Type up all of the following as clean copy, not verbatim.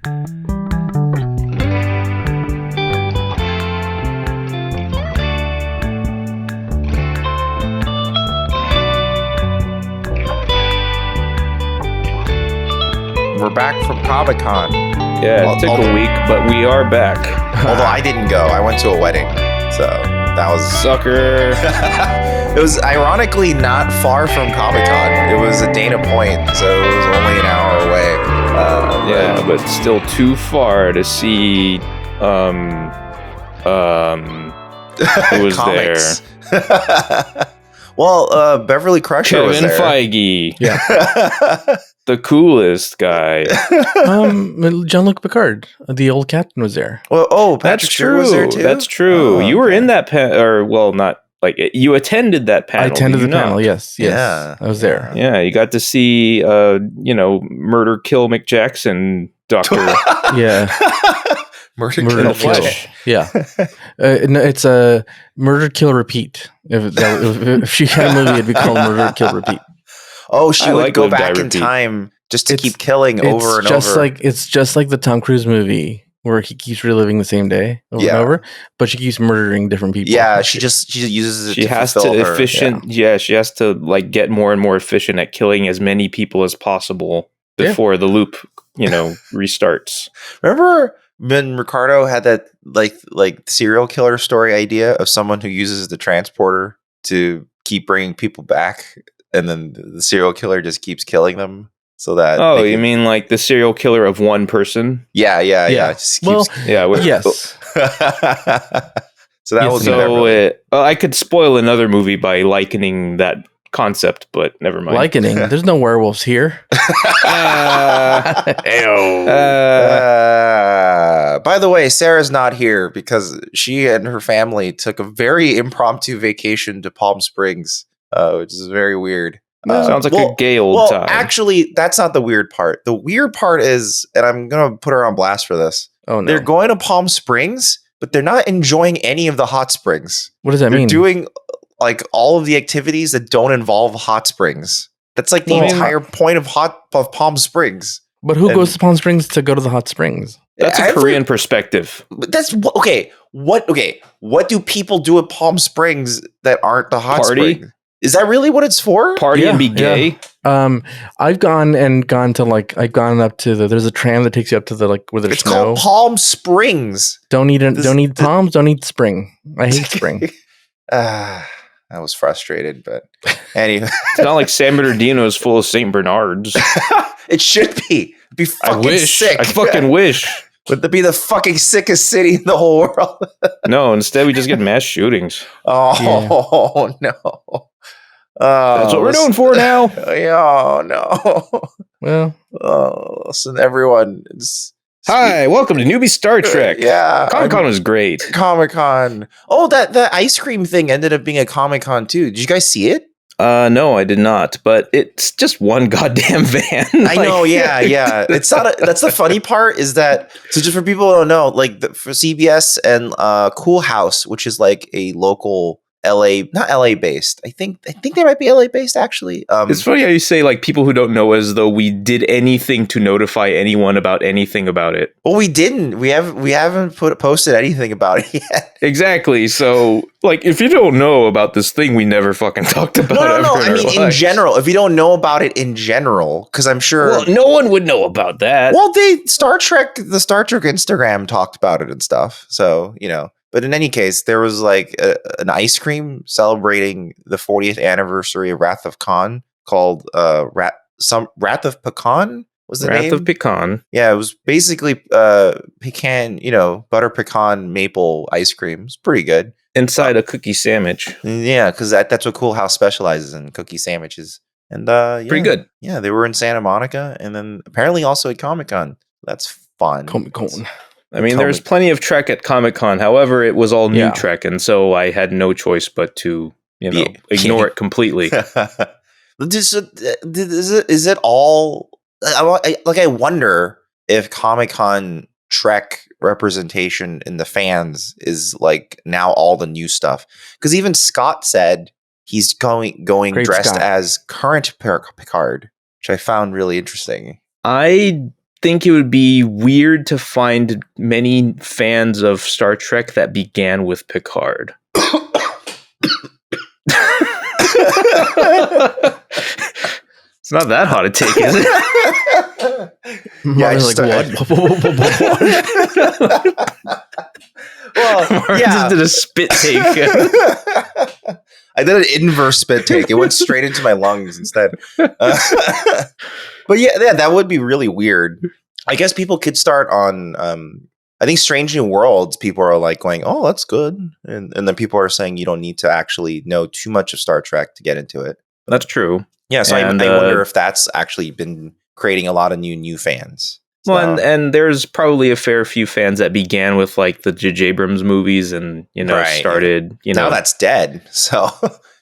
We're back from Comic-Con. Yeah, it took a week, but we are back. Although I didn't go. I went to a wedding. So that was... Sucker. It was ironically not far from Comic-Con. It was at Dana Point, so it was only an hour away. Yeah, but still too far to see... who was there? Well, Beverly Crusher was there. Kevin Feige. Yeah. The coolest guy. Jean-Luc Picard, the old captain, was there. Well, That's Patrick true. was there too? That's true. You were in that not like you attended that panel. I attended the panel. Yes. Yeah. I was there. Yeah, you got to see, Murder Kill McJackson, Doctor. Yeah. Murder Kill. Flesh. Yeah. No, it's a Murder Kill Repeat. If she had a movie, it'd be called Murder Kill Repeat. Oh, she would go back in repeat. time just to keep killing over and over. It's just like the Tom Cruise movie where he keeps reliving the same day over and over, but she keeps murdering different people. Yeah, she uses it. She has to she has to like get more and more efficient at killing as many people as possible before the loop, restarts. Remember when Ricardo had that like serial killer story idea of someone who uses the transporter to keep bringing people back, and then the serial killer just keeps killing them so that. Oh, you mean like the serial killer of one person? Yeah. Yes. So that was I could spoil another movie by likening that concept, but never mind. Likening? There's no werewolves here. By the way, Sarah's not here because she and her family took a very impromptu vacation to Palm Springs, which is very weird. Sounds like a gay old time. Actually, that's not the weird part. The weird part is, and I'm going to put her on blast for this. Oh, no. They're going to Palm Springs, but they're not enjoying any of the hot springs. What does that mean? They're doing like all of the activities that don't involve hot springs. That's like the entire point of Palm Springs. But who goes to Palm Springs to go to the hot springs? That's a Korean perspective. That's okay. What do people do at Palm Springs that aren't the hot spring? Is that really what it's for? Party and be gay? Yeah. I've gone to I've gone up to there's a tram that takes you up to where there's snow. It's called Palm Springs. Don't eat palms, don't eat spring. I hate spring. I was frustrated, but anyway. It's not like San Bernardino is full of St. Bernards. It should be. It'd be fucking sick. I fucking wish. Would that be the fucking sickest city in the whole world? No, instead we just get mass shootings. Oh, no. That's what we're doing for now. Oh, no. Well, listen, everyone. Hi, welcome to Newbie Star Trek. Yeah. Comic-Con was great. Comic-Con. Oh, that ice cream thing ended up being a Comic-Con too. Did you guys see it? No, I did not. But it's just one goddamn van. I know. Yeah. It's not. That's the funny part is that. So just for people who don't know, like for CBS and Cool House, which is like a local not LA based. I think they might be LA based actually. It's funny how you say like people who don't know as though we did anything to notify anyone about anything about it. Well, we didn't. We haven't posted anything about it yet. Exactly. So like if you don't know about this thing, we never fucking talked about it. No. I mean, in general, if you don't know about it in general, because I'm sure. Well, no one would know about that. Well, the Star Trek Instagram talked about it and stuff. So, But in any case, there was like an ice cream celebrating the 40th anniversary of Wrath of Khan called Wrath of Pecan was the name? Wrath of Pecan. Yeah, it was basically pecan, butter pecan maple ice cream. It's pretty good. Inside a cookie sandwich. Yeah, because that's what Cool House specializes in, cookie sandwiches. And pretty good. Yeah, they were in Santa Monica and then apparently also at Comic-Con. That's fun. Comic-Con. I mean, there's plenty of Trek at Comic-Con. However, it was all new Trek, and so I had no choice but to, ignore it completely. Is it all? I wonder if Comic-Con Trek representation in the fans is like now all the new stuff. Because even Scott said he's going dressed as current Picard, which I found really interesting. I think it would be weird to find many fans of Star Trek that began with Picard. It's not that hot a take, is it? Yeah, like what? Well, just did a spit take. I did an inverse spit take. It went straight into my lungs instead. But yeah, that would be really weird. I guess people could start on. I think Strange New Worlds. People are like going, "Oh, that's good," and then people are saying you don't need to actually know too much of Star Trek to get into it. That's true. Yeah, so I wonder if that's actually been creating a lot of new fans. So. Well, and there's probably a fair few fans that began with like the J.J. Abrams movies, and started. Now that's dead. So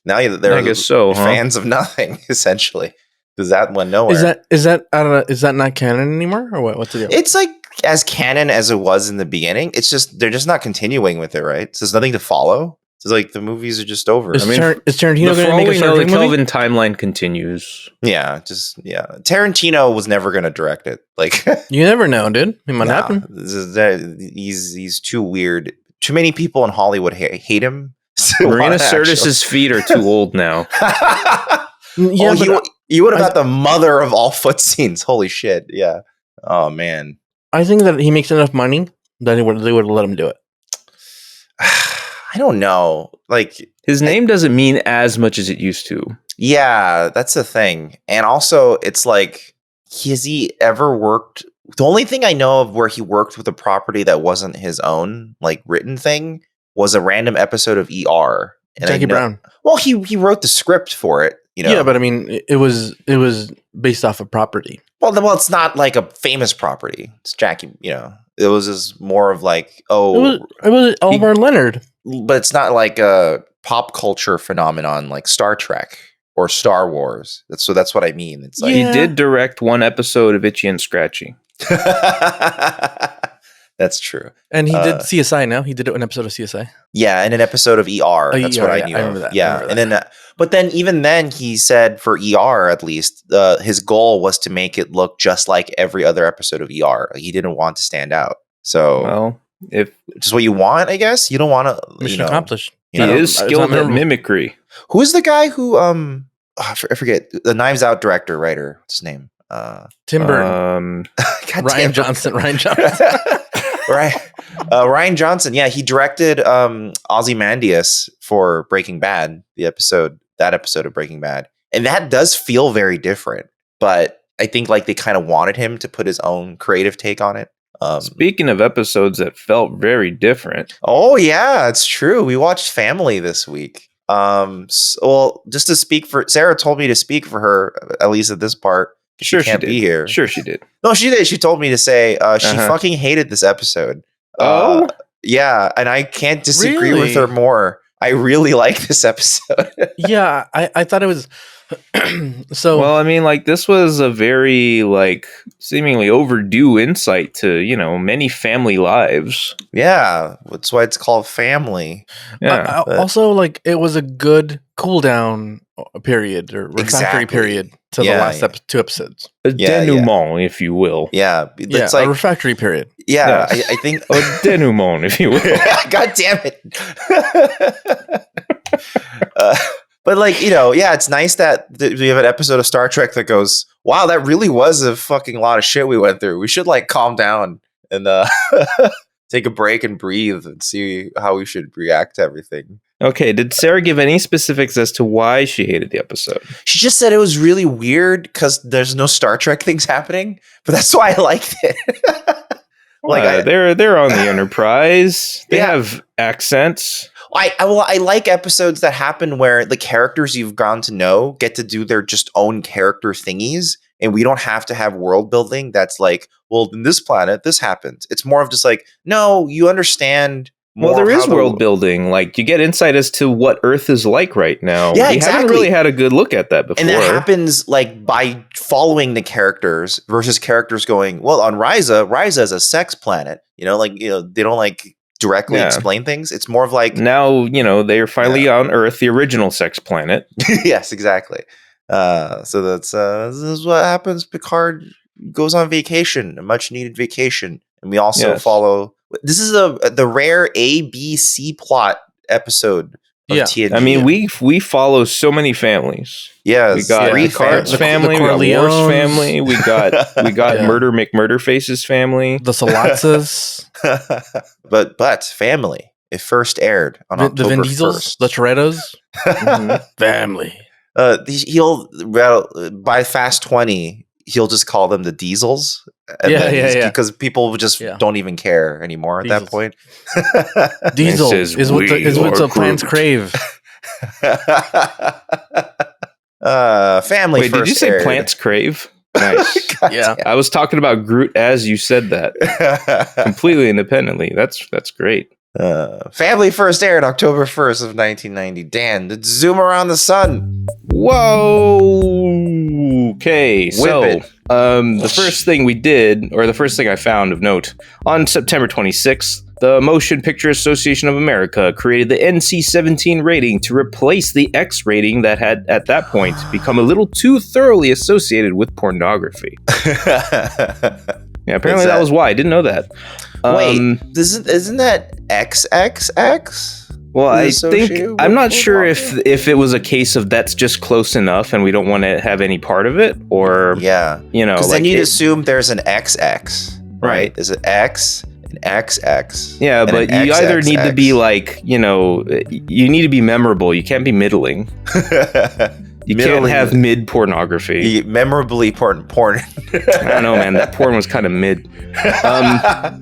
now they're I guess so, fans of nothing essentially. Because that went nowhere. Is that I don't know? Is that not canon anymore, or what? What's the deal? It's like as canon as it was in the beginning. It's just they're just not continuing with it, right? So there's nothing to follow. It's like the movies are just over. Is Tarantino going to make a Star Trek movie? The Kelvin timeline continues. Yeah, Tarantino was never going to direct it. Like you never know, dude. It might happen. He's too weird. Too many people in Hollywood hate him. Marina Sirtis's feet are too old now. Yeah, you would have got the mother of all foot scenes. Holy shit! Yeah. Oh man. I think that he makes enough money that they would have let him do it. I don't know. Like his name doesn't mean as much as it used to. Yeah, that's the thing. And also, it's like, has he ever worked? The only thing I know of where he worked with a property that wasn't his own, like written thing, was a random episode of ER. And Jackie Brown. Well, he wrote the script for it. Yeah, but I mean, it was based off a property. Well, it's not like a famous property. It's Jackie. It was just more of like, it was Elmore Leonard. But it's not like a pop culture phenomenon like Star Trek or Star Wars. That's what I mean. It's like he did direct one episode of Itchy and Scratchy. That's true. And he did CSI now. He did an episode of CSI. Yeah, and an episode of ER. That's what I knew. I remember that. Yeah, and then, but then even then, he said for ER at least, his goal was to make it look just like every other episode of ER. He didn't want to stand out. So, well, if just what you want, I guess you don't want to. Mission accomplished. He is skilled at mimicry. Who is the guy who I forget the Knives Out director writer? What's his name? Tim Burton. Ryan Johnson. Right. Ryan Johnson. Yeah, he directed Ozymandias for Breaking Bad, that episode of Breaking Bad. And that does feel very different. But I think like they kind of wanted him to put his own creative take on it. Speaking of episodes that felt very different. Oh, yeah, it's true. We watched Family this week. Well, just to speak for Sarah told me to speak for her, at least at this part. Sure, she can't be here. Sure, she did. No, she did. She told me to say she fucking hated this episode. Yeah, and I can't disagree with her more. I really like this episode. Yeah, I thought it was so. Well, I mean, like this was a very like seemingly overdue insight to many family lives. Yeah, that's why it's called Family. Yeah. Also, like it was a good cool down period or refractory period to the last two episodes. A denouement, if you will. Yeah, it's like a refractory period. Yeah, I think a denouement, if you will. God damn it. But like, it's nice that we have an episode of Star Trek that goes, wow, that really was a fucking lot of shit we went through. We should like calm down and take a break and breathe and see how we should react to everything. Okay, did Sarah give any specifics as to why she hated the episode? She just said it was really weird because there's no Star Trek things happening, but that's why I liked it. They're on the Enterprise. They have accents. I like episodes that happen where the characters you've gone to know get to do their just own character thingies, and we don't have to have world building that's like, well, in this planet, this happens. It's more of just like, no, you understand. Well, there is world building. Like, you get insight as to what Earth is like right now. Yeah, we haven't really had a good look at that before. And that happens like by following the characters versus characters going, well, on Ryza is a sex planet. They don't like directly explain things. It's more of like now, they're finally on Earth, the original sex planet. Yes, exactly. So this is what happens. Picard goes on vacation, a much needed vacation, and we also follow. This is the rare ABC plot episode of TNG. I mean, we follow so many families. Yes, we got Picard's family, we got Worf's family, we got Murder McMurderface's family, the Salatzes. but family. It first aired on October 1st. The Vin Diesels, the Torettos, family. He'll by Fast 20. He'll just call them the Diesels. Because people just don't even care anymore at that point. Diesel is what the plants crave. Family. Wait, did you say aired. plants crave? Nice. Yeah, I was talking about Groot as you said that, completely independently. That's great. Family first aired October 1st of 1990. Dan, let's zoom around the sun. Whoa. Okay, so the first thing we did, or the first thing I found of note, on September 26th, the Motion Picture Association of America created the NC-17 rating to replace the X rating that had, at that point, become a little too thoroughly associated with pornography. Yeah, apparently that was why. I didn't know that. Wait, isn't that XXX? Well, I think I'm not sure if it was a case of that's just close enough and we don't want to have any part of it, or because then you'd assume there's an XX, right? There's an X, an XX. Yeah, but you either need to be like, you need to be memorable. You can't be middling. You can't have mid pornography. Memorably porn. I don't know, man. That porn was kind of mid. I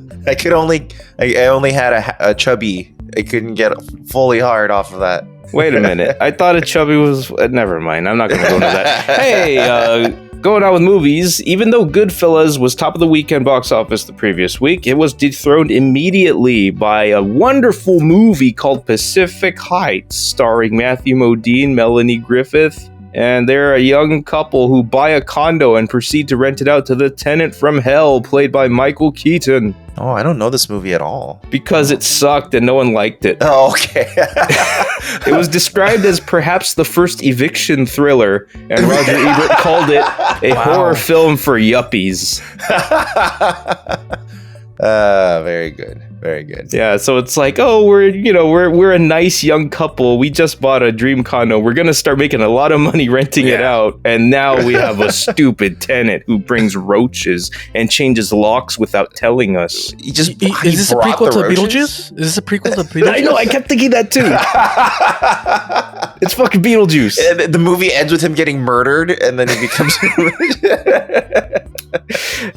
only had a chubby. I couldn't get fully hard off of that. Wait a minute. I thought a chubby was... never mind. I'm not going to go into that. Hey, going on with movies. Even though Goodfellas was top of the weekend box office the previous week, it was dethroned immediately by a wonderful movie called Pacific Heights, starring Matthew Modine, Melanie Griffith, and they're a young couple who buy a condo and proceed to rent it out to the tenant from hell, played by Michael Keaton. Oh, I don't know this movie at all. Because it sucked and no one liked it. Oh, okay. It was described as perhaps the first eviction thriller, and Roger Ebert called it a horror film for yuppies. Very good. Very good. Yeah, so it's like, oh, we're a nice young couple. We just bought a dream condo. We're gonna start making a lot of money renting it out, and now we have a stupid tenant who brings roaches and changes locks without telling us. Is this a prequel to Beetlejuice? Is this a prequel to Beetlejuice? I know. I kept thinking that too. It's fucking Beetlejuice. And the movie ends with him getting murdered, and then he becomes.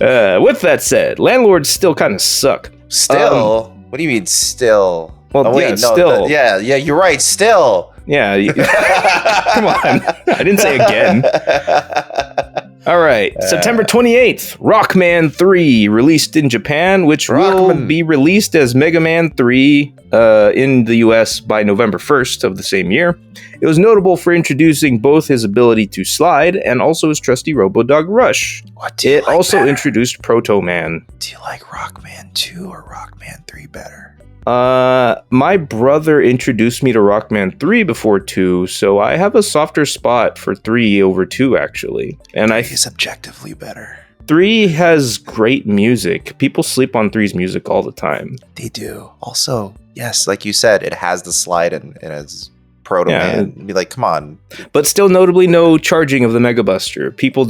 With that said, landlords still kind of suck. Still? What do you mean still? Well, still. You're right, still. Yeah. Come on. I didn't say again. All right. September 28th, Rockman 3 released in Japan, which will be released as Mega Man 3 in the US by November 1st of the same year. It was notable for introducing both his ability to slide and also his trusty Robodog Rush. It also introduced Proto Man. Do you like Rockman 2 or Rockman 3 better? My brother introduced me to Rockman 3 before 2, so I have a softer spot for 3 over 2, actually. And it's objectively better. 3 has great music. People sleep on 3's music all the time. They do. Also, yes, like you said, it has the slide and it has Proto Man. Be like, come on. But still notably no charging of the Mega Buster. People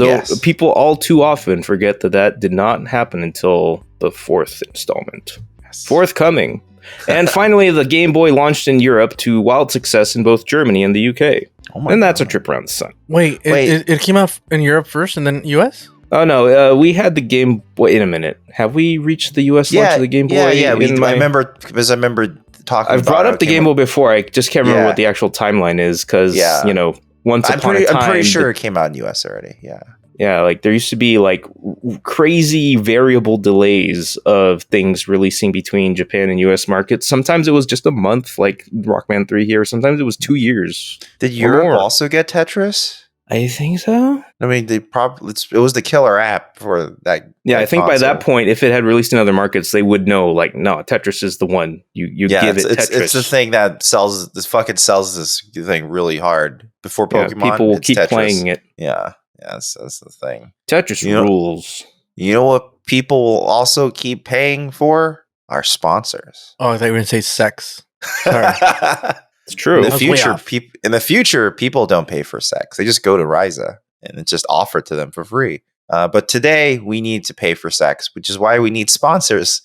all too often forget that did not happen until the 4th installment. Yes. Forthcoming. And finally, the Game Boy launched in Europe to wild success in both Germany and the UK. And that's a trip around the sun. Wait. It came out in Europe first and then US? Oh, no. We had the Game Boy. Wait a minute. Have we reached the US launch of the Game Boy? Yeah. I remember talking I've brought up the Game Boy before. I just can't remember what the actual timeline is because, once upon a time... I'm pretty sure it came out in US already. Yeah. Yeah, like there used to be like crazy variable delays of things releasing between Japan and US markets. Sometimes it was just a month, like Rockman 3 here. Sometimes it was 2 years. Did Europe also get Tetris? I think so. I mean, it was the killer app for that. Yeah, I think by that point, if it had released in other markets, they would know, like, no, Tetris is the one. You give it Tetris. It's the thing that sells this thing really hard before Pokemon. People will keep playing it. Yeah. Yes, that's the thing. Tetris rules. You know what people will also keep paying for? Our sponsors. Oh, I thought you were going to say sex. Sorry. It's true. I was way off. In the future, people don't pay for sex. They just go to Ryza and it's just offered to them for free. But today we need to pay for sex, which is why we need sponsors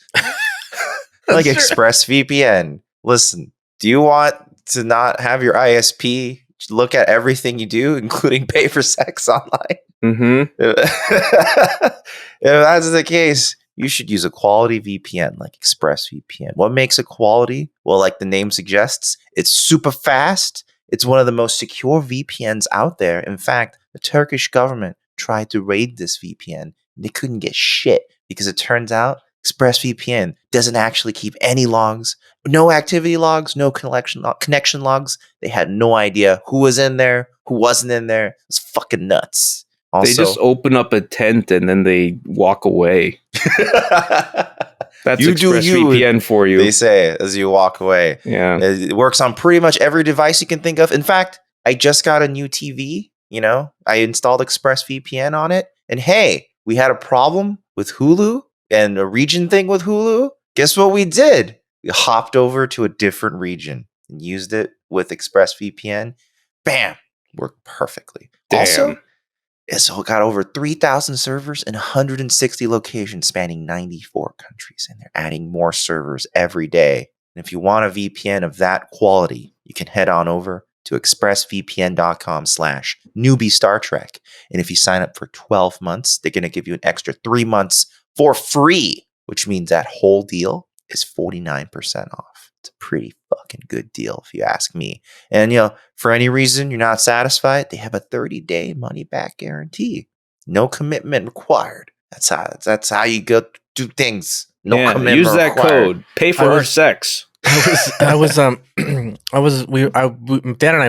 like ExpressVPN. Listen, do you want to not have your ISP look at everything you do, including pay for sex online? Mm-hmm. If that's the case, you should use a quality VPN like ExpressVPN. What makes it quality? Well, like the name suggests, it's super fast. It's one of the most secure VPNs out there. In fact, the Turkish government tried to raid this VPN and they couldn't get shit because it turns out ExpressVPN doesn't actually keep any logs, no activity logs, no connection logs. They had no idea who was in there, who wasn't in there. It's fucking nuts. Also, they just open up a tent and then they walk away. That's ExpressVPN for you. They say as you walk away. Yeah. It works on pretty much every device you can think of. In fact, I just got a new TV. I installed ExpressVPN on it. And hey, we had a problem with Hulu and a region thing with Hulu. Guess what we did? We hopped over to a different region and used it with ExpressVPN. Bam! Worked perfectly. Damn. Also, it's got over 3,000 servers in 160 locations spanning 94 countries. And they're adding more servers every day. And if you want a VPN of that quality, you can head on over to expressvpn.com/newbie Star Trek. And if you sign up for 12 months, they're going to give you an extra 3 months for free, which means that whole deal is 49% off. It's a pretty fucking good deal if you ask me. And, for any reason you're not satisfied, they have a 30-day money-back guarantee. No commitment required. That's how you go do things. No commitment use that required. code. Pay for her sex. Dad and I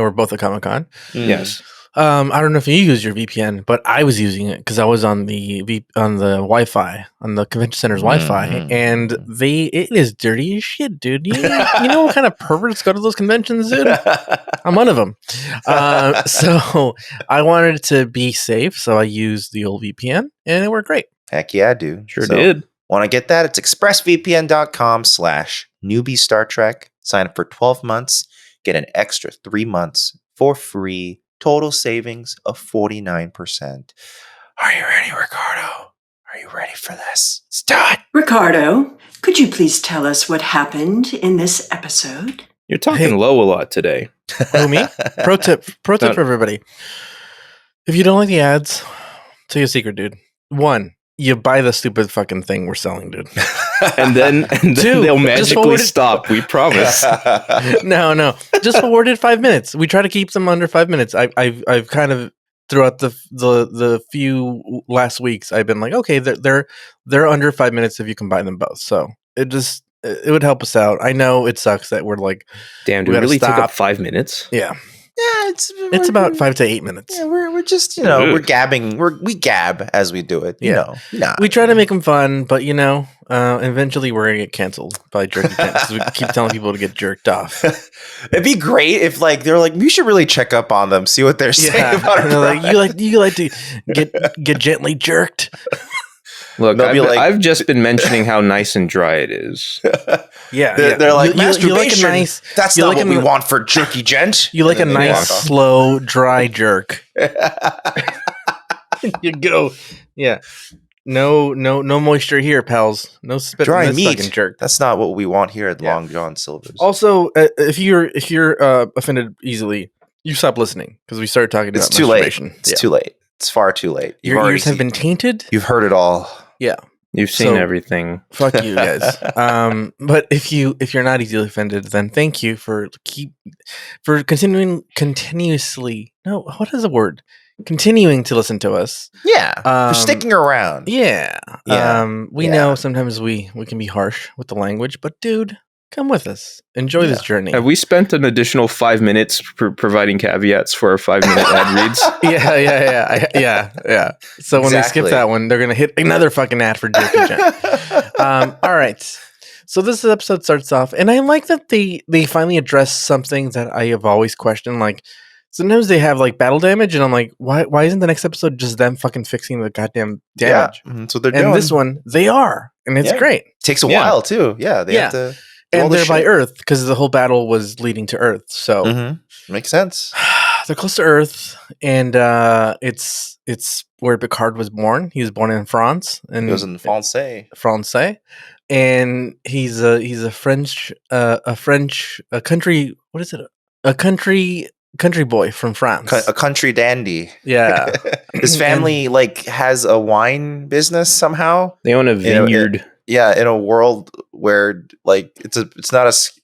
were both at Comic-Con. Yes. I don't know if you use your VPN, but I was using it because I was on the Wi-Fi, on the convention center's Wi-Fi, and it is dirty as shit, dude. You know what kind of perverts go to those conventions, dude? I'm one of them. So I wanted to be safe, so I used the old VPN, and it worked great. Heck yeah, dude. Sure did. Want to get that? It's expressvpn.com/newbie Star Trek. Sign up for 12 months. Get an extra 3 months for free. Total savings of 49%. Are you ready, Ricardo? Are you ready for this? Let's do it. Ricardo, could you please tell us what happened in this episode? You're talking low a lot today. Who, me? Pro tip for everybody. If you don't like the ads, tell you a secret, dude. 1, you buy the stupid fucking thing we're selling, dude. and then 2, they'll magically stop. We promise. No. Just forward it 5 minutes. We try to keep them under 5 minutes. I've kind of throughout the few last weeks, I've been like, okay, they're under 5 minutes if you combine them both. So it would help us out. I know it sucks that we're like, damn, do we really took up 5 minutes? Yeah. Yeah, it's about 5 to 8 minutes. Yeah, we're just we're gabbing. We gab as we do it. We try to make them fun, but eventually we're gonna get canceled by jerky because we keep telling people to get jerked off. It'd be great if they're like, you should really check up on them, see what they're saying about our product. You like to get gently jerked. Look, I've just been mentioning how nice and dry it is. They're like, masturbation. You like that's not what we want for jerky, gent. You like a nice, slow, dry jerk. You go, yeah. No moisture here, pals. No spit. Dry in this meat. Fucking jerk. That's not what we want here at Long John Silver's. Also, if you're offended easily, you stop listening because we started talking about masturbation. It's too late. It's far too late. Your ears have been tainted. You've heard it all. Yeah. You've seen everything. Fuck you guys. But if you're not easily offended, then thank you for continuously. No, what is the word? Continuing to listen to us. Yeah. For sticking around. Yeah. We know sometimes we can be harsh with the language, but dude, come with us. Enjoy this journey. Have we spent an additional 5 minutes providing caveats for our 5-minute ad reads? Yeah. So when we skip that one, they're going to hit another fucking ad for Jerky Jen. All right. So this episode starts off, and I like that they finally address something that I have always questioned. Like, sometimes they have like battle damage, and I'm like, why isn't the next episode just them fucking fixing the goddamn damage? Yeah, that's what they're And doing. this one, they are, and it's Yeah. great. Takes a Yeah. while too. Yeah, they have to. do all And the they're by shit. Earth because the whole battle was leading to Earth. So Mhm. Makes sense. they're close to Earth, and it's where Picard was born. He was born in France, and It was in Francais. and he's a French country. What is it? A country boy from France. A country dandy. Yeah. His family like has a wine business somehow. They own a vineyard. Yeah, in a world where like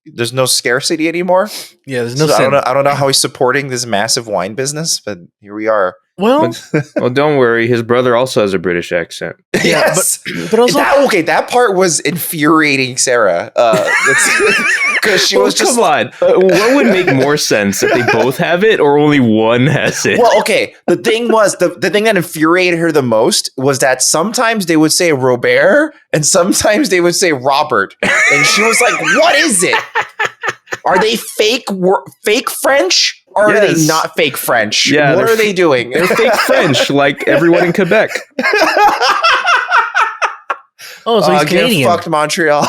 there's no scarcity anymore. Yeah, there's no So sin. I don't know how he's supporting this massive wine business, but here we are. Well, Well, don't worry. His brother also has a British accent. yeah, Yes. but also That part was infuriating Sarah. Because she was just come on. What would make more sense if they both have it or only one has it? well, okay. The thing was the thing that infuriated her the most was that sometimes they would say Robert and sometimes they would say Robert, and she was like, "What is it? Are they fake French or are they Yes. not fake French? Yeah, what they're are they doing?" They're fake French, like everyone in Quebec. oh, so he's Canadian. Fucked Montreal.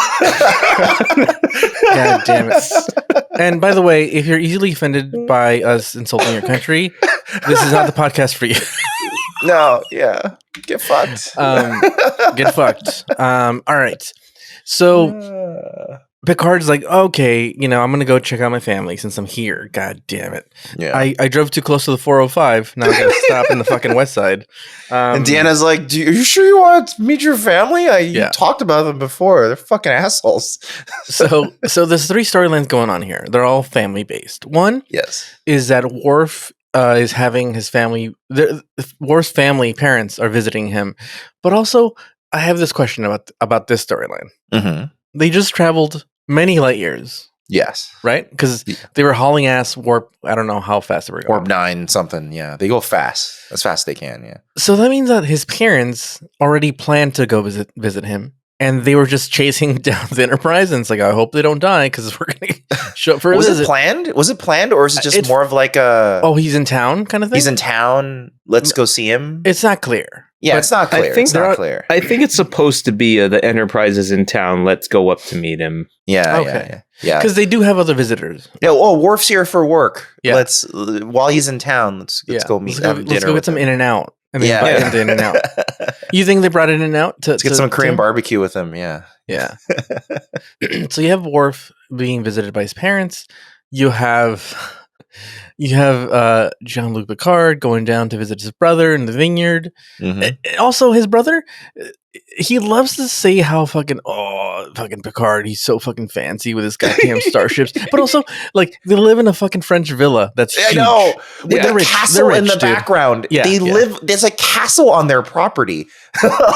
God damn it. And by the way, if you're easily offended by us insulting your country, this is not the podcast for you. No, yeah, get fucked. Get fucked. All right. So Picard's like, okay, I'm going to go check out my family since I'm here. God damn it. yeah. I drove too close to the 405. Now I got to stop in the fucking west side. And Deanna's like, are you sure you want to meet your family? You Yeah. talked about them before. They're fucking assholes. So there's 3 storylines going on here. They're all family based. One Yes. is that Worf is having his family. Worf's family parents are visiting him, but also I have this question about this storyline. Mm-hmm. They just traveled many light years, Yes. right? Because Yeah. they were hauling ass warp. I don't know how fast they were going. Orb 9 something. Yeah. They go fast. As fast as they can. Yeah. So that means that his parents already planned to go visit him, and they were just chasing down the Enterprise. And it's like, I hope they don't die because we're gonna show up for a Was visit. it planned? Was it planned or is it just It's- more of like a Oh, he's in town, kind of thing. he's in town, let's go see him? It's not clear. Yeah, but it's not I clear. think It's there not are- clear. I think it's supposed to be the Enterprise is in town. Let's go up to meet him. Yeah, Okay. yeah. because they do have other visitors. Yeah, well, Worf's here for work. Yeah. Let's while he's in town, let's go meet have dinner. Let's go get with some him. In and Out, and then Yeah. invite him to In and Out. You think they brought In and Out to Let's get some Korean barbecue with him. Yeah. Yeah. So you have Worf being visited by his parents. You have Jean-Luc Picard going down to visit his brother in the vineyard. Mhm. Also, his brother, he loves to say how fucking Picard, he's so fucking fancy with his goddamn starships. But also, like, they live in a fucking French villa. That's I huge. know. With They're the rich. castle They're in the rich, dude. background. Yeah, They yeah. live there's a castle on their property.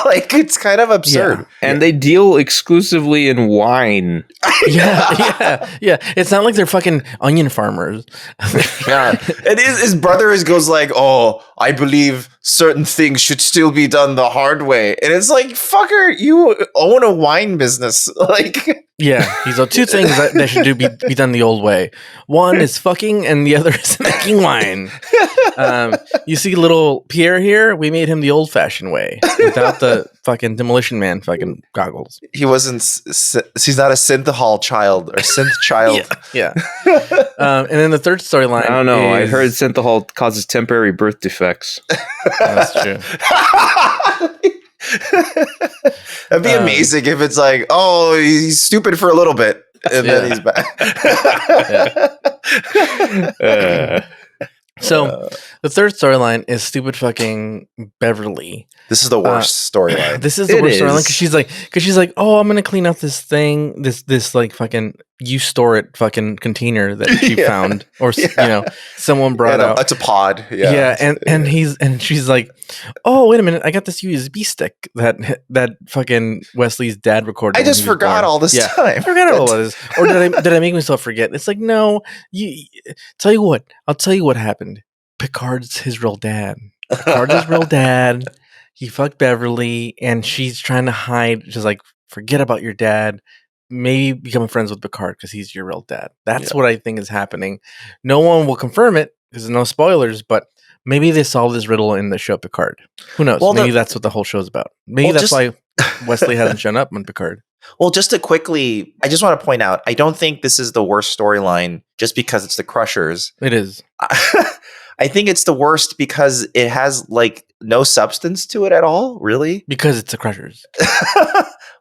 Like it's kind of absurd. And they deal exclusively in wine. Yeah. It's not like they're fucking onion farmers. Yeah. And his brother goes like, "Oh, I believe certain things should still be done the hard way." And it's like, fucker, you own a wine business. Like Yeah, he's two things that should be done the old way. One is fucking, and the other is making wine. You see little Pierre here? We made him the old-fashioned way, without the fucking Demolition Man fucking goggles. he wasn't he's not a synthahol child or synth child. Yeah. And then the third storyline. I don't know. I is- heard synthahol causes temporary birth defects. that's true. That'd be amazing if it's like, oh, he's stupid for a little bit, and Yeah. then he's back. So the third storyline is stupid fucking Beverly. This is the worst storyline. This is the It worst storyline is. because she's like, oh, I'm gonna clean out this thing, this like fucking you store it fucking container that she Yeah. found, or Yeah. someone brought out. It's a pod. Yeah, and she's like, oh, wait a minute, I got this USB stick that fucking Wesley's dad recorded. I when just he was forgot born. all this Yeah. time. I forgot all of this. Or did I make myself forget? It's like, no, tell you what, I'll tell you what happened. Picard's his real dad. Picard's his real dad. He fucked Beverly, and she's trying to hide. She's like, forget about your dad. Maybe become friends with Picard because he's your real dad. That's what I think is happening. No one will confirm it, because no spoilers, but maybe they solved this riddle in the show Picard. Who knows? Well, Maybe that's what the whole show's about. Maybe that's why Wesley hasn't shown up on Picard. Well, just to quickly, I just want to point out, I don't think this is the worst storyline just because it's the Crushers. It is. I think it's the worst because it has like no substance to it at all, really. Because it's the Crushers.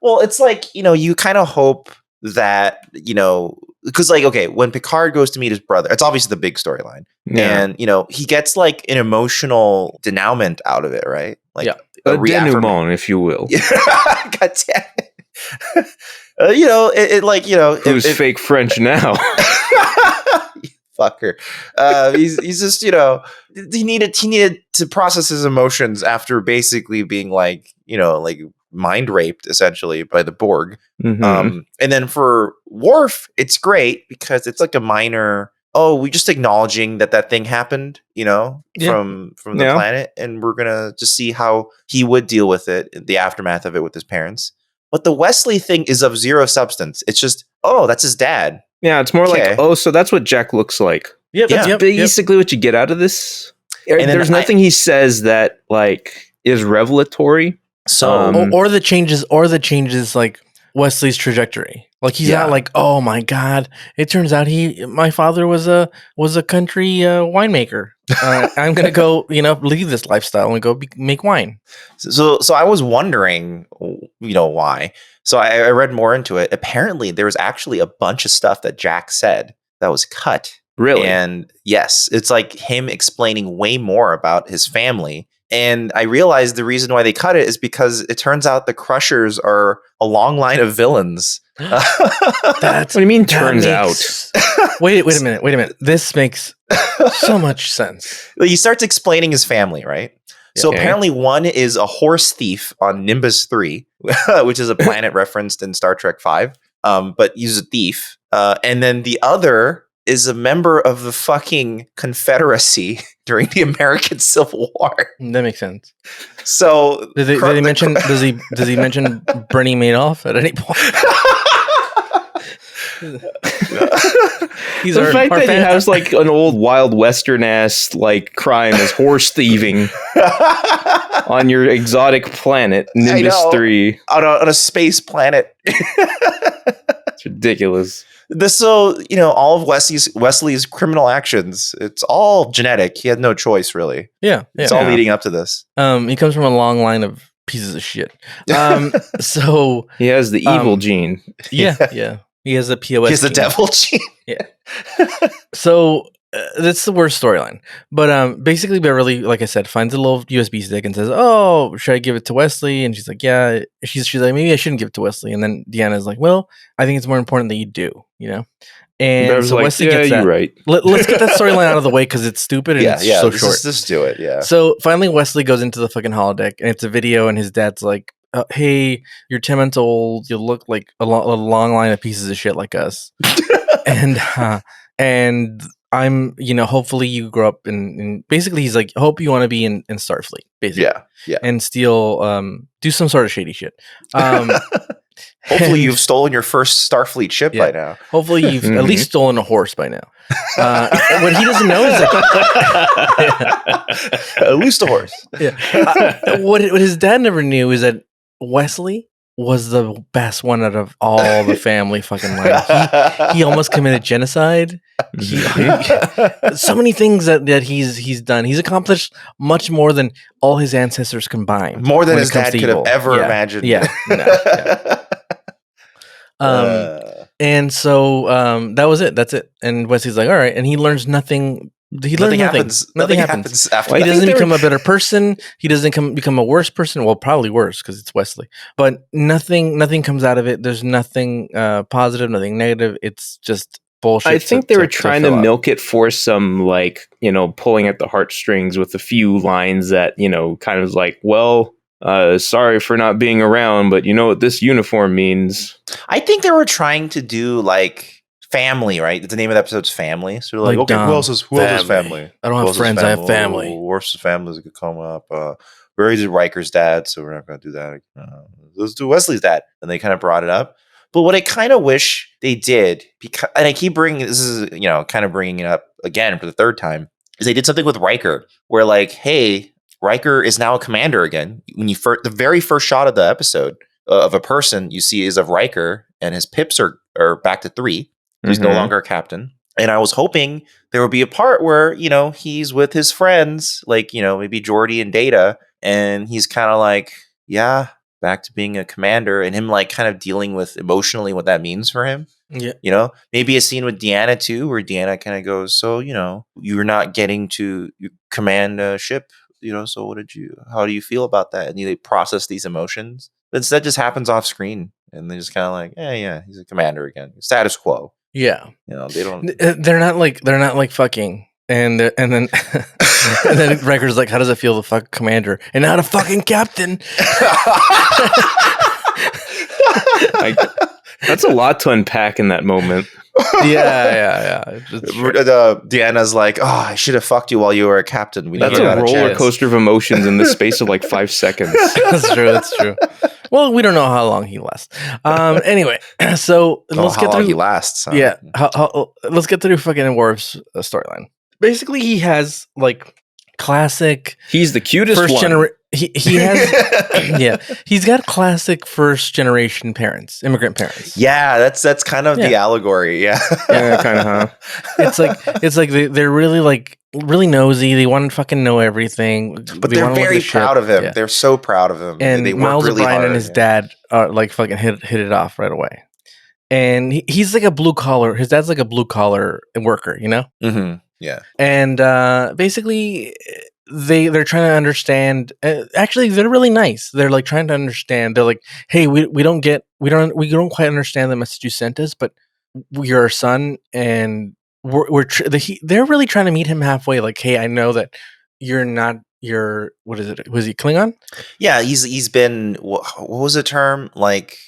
Well, it's like, you kind of hope that, because like, okay, when Picard goes to meet his brother, it's obviously the big storyline. Yeah. And, he gets like an emotional denouement out of it, right? Like a denouement, if you will. God damn it. Who's fake French now? Fucker. He's just, he needed to process his emotions after basically being like mind raped essentially by the Borg. Mm-hmm. And then for Worf, it's great because it's like a minor, we just acknowledging that thing happened, from the planet, and we're gonna just see how he would deal with it, the aftermath of it with his parents. But the Wesley thing is of zero substance. It's just, that's his dad. Yeah, it's more like, so that's what Jack looks like. That's basically what you get out of this. And there's nothing he says that like is revelatory. So or the changes like Wesley's trajectory. Like he's not like, oh my God, it turns out my father was a country winemaker. I'm gonna go, leave this lifestyle and go make wine. So I was wondering, why. So I read more into it. Apparently, there was actually a bunch of stuff that Jack said that was cut. Really? And yes, it's like him explaining way more about his family. And I realized the reason why they cut it is because it turns out the Crushers are a long line of villains. What do you mean turns out? Wait a minute. This makes so much sense. He starts explaining his family, right? So apparently one is a horse thief on Nimbus 3, which is a planet referenced in Star Trek 5, but he's a thief. And then the other is a member of the fucking Confederacy during the American Civil War. That makes sense. So does he mention Bernie Madoff at any point? The fact that he has like an old Wild Western ass like crime as horse thieving on your exotic planet Nimbus 3 on a space planet. It's ridiculous. All of Wesley's criminal actions, it's all genetic. He had no choice, really. It's all leading up to this. He comes from a long line of pieces of shit. So he has the evil gene. Yeah. He has the POS. He has the devil gene. Yeah. So that's the worst storyline. But basically, Beverly, like I said, finds a little USB stick and says, "Oh, should I give it to Wesley?" And she's like, "Yeah." She's like, "Maybe I shouldn't give it to Wesley." And then Deanna's like, "Well, I think it's more important that you do." And so Wesley gets that. You're right. Let's get that storyline out of the way because it's stupid and it's so short. Just do it. Yeah. So finally, Wesley goes into the fucking holodeck and it's a video, and his dad's like, "Hey, you're 10 months old. You look like a long line of pieces of shit like us." and I'm, hopefully you grow up in basically he's like, hope you want to be in Starfleet, basically. Yeah. And steal, do some sort of shady shit. Hopefully you've stolen your first Starfleet ship by now. Hopefully you've at least stolen a horse by now. What he doesn't know is that at least a horse. Yeah. What his dad never knew is that Wesley was the best one out of all the family fucking line. He almost committed genocide. So many things that he's done. He's accomplished much more than all his ancestors combined. More than his dad could have ever imagined. Yeah. And so that was it. That's it. And Wesley's like, all right. And he learns nothing. Nothing happens. Nothing happens after he doesn't become a better person. He doesn't become a worse person. Well, probably worse because it's Wesley. But nothing comes out of it. There's nothing positive, nothing negative. It's just bullshit. I think they were trying to milk it for some pulling at the heartstrings with a few lines that kind of like, well, sorry for not being around, but you know what this uniform means. I think they were trying to do like family, right? The name of the episode's family. So they're like, okay, who else is family? I don't have friends, I have family. Worf's family could come up. Where is Riker's dad? So we're not going to do that. Let's do Wesley's dad. And they kind of brought it up. But what I kind of wish they did, because, and I keep bringing, this is, kind of bringing it up again for the third time. is they did something with Riker, where like, hey, Riker is now a commander again. When you the very first shot of the episode of a person you see is of Riker, and his pips are back to 3. He's no longer a captain. And I was hoping there would be a part where, he's with his friends, like, maybe Geordi and Data, and he's kind of like, yeah, back to being a commander, and him like kind of dealing with emotionally what that means for him. Yeah. Maybe a scene with Deanna too, where Deanna kind of goes, so, you're not getting to command a ship, so how do you feel about that? And they process these emotions. But instead just happens off screen, and they just kind of like, yeah, he's a commander again. Status quo. Yeah. They don't. They're not like fucking. And then and then Riker's like, how does it feel to fuck commander and not a fucking captain? That's a lot to unpack in that moment. Yeah. Deanna's like, I should have fucked you while you were a captain. That's a roller coaster of emotions in the space of like 5 seconds. That's true. Well, we don't know how long he lasts. Anyway, so let's get through. He lasts. Huh? Yeah, let's get through fucking Worf's storyline. Basically, he has like classic. He's the cutest first one. He has. Yeah, he's got classic first generation parents, immigrant parents. Yeah, that's kind of the allegory. Yeah, kind of. Huh? It's like they're really like really nosy. They want to fucking know everything, but they're very proud of him. Yeah. They're so proud of him, and they Miles work really O'Brien hard, and his dad are like fucking hit it off right away. And he's like a blue collar. His dad's like a blue collar worker, Mm-hmm. Yeah, and basically they're trying to understand. Actually, they're really nice. They're like trying to understand. They're like, hey, we don't quite understand the message you sent us, but you're our son, and they're really trying to meet him halfway. Like, hey, I know that you're not your what is it? Was he Klingon? Yeah, he's been what was the term like?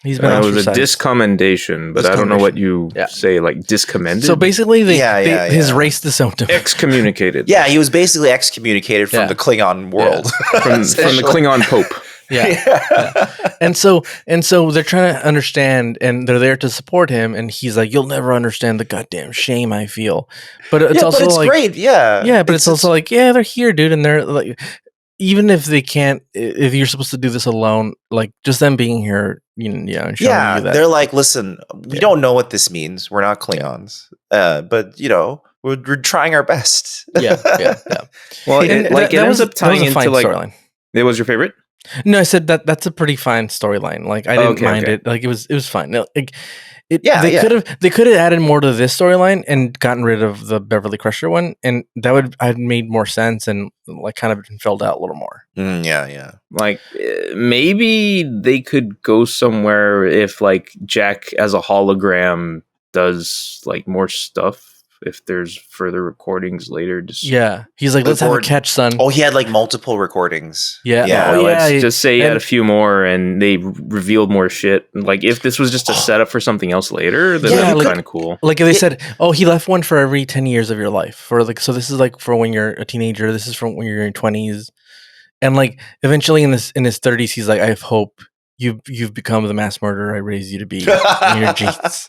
He's been it was a discommendation, but I don't know what you say, like discommended. So basically, his race disowned him. Excommunicated. Yeah, he was basically excommunicated from the Klingon world, from the Klingon Pope. Yeah. And so they're trying to understand, and they're there to support him. And he's like, "You'll never understand the goddamn shame I feel." But it's also it's like, great, yeah. But it's also like, they're here, dude, and they're like, even if they can't, if you're supposed to do this alone, like just them being here, and showing you that. They're like, listen, we don't know what this means. We're not Klingons, but we're trying our best. Yeah. Well, it ends up tying into like storyline. It was your favorite? No, I said that's a pretty fine storyline. Like I didn't mind it. Like it was fine. No, like they could have added more to this storyline and gotten rid of the Beverly Crusher one, and that would have made more sense and like kind of filled out a little more. Yeah. Like maybe they could go somewhere if like Jack as a hologram does like more stuff. If there's further recordings later, he's like, let's have a catch, son. Oh, he had like multiple recordings. Let's just say he had a few more, and they revealed more shit. Like if this was just a setup for something else later, then that'd be kind of cool. Like if they said, "Oh, he left one for every 10 years of your life," for like, so this is like for when you're a teenager. This is from when you're in your 20s, and like eventually in his 30s, he's like, "I hope you've become the mass murderer I raised you to be in your genes."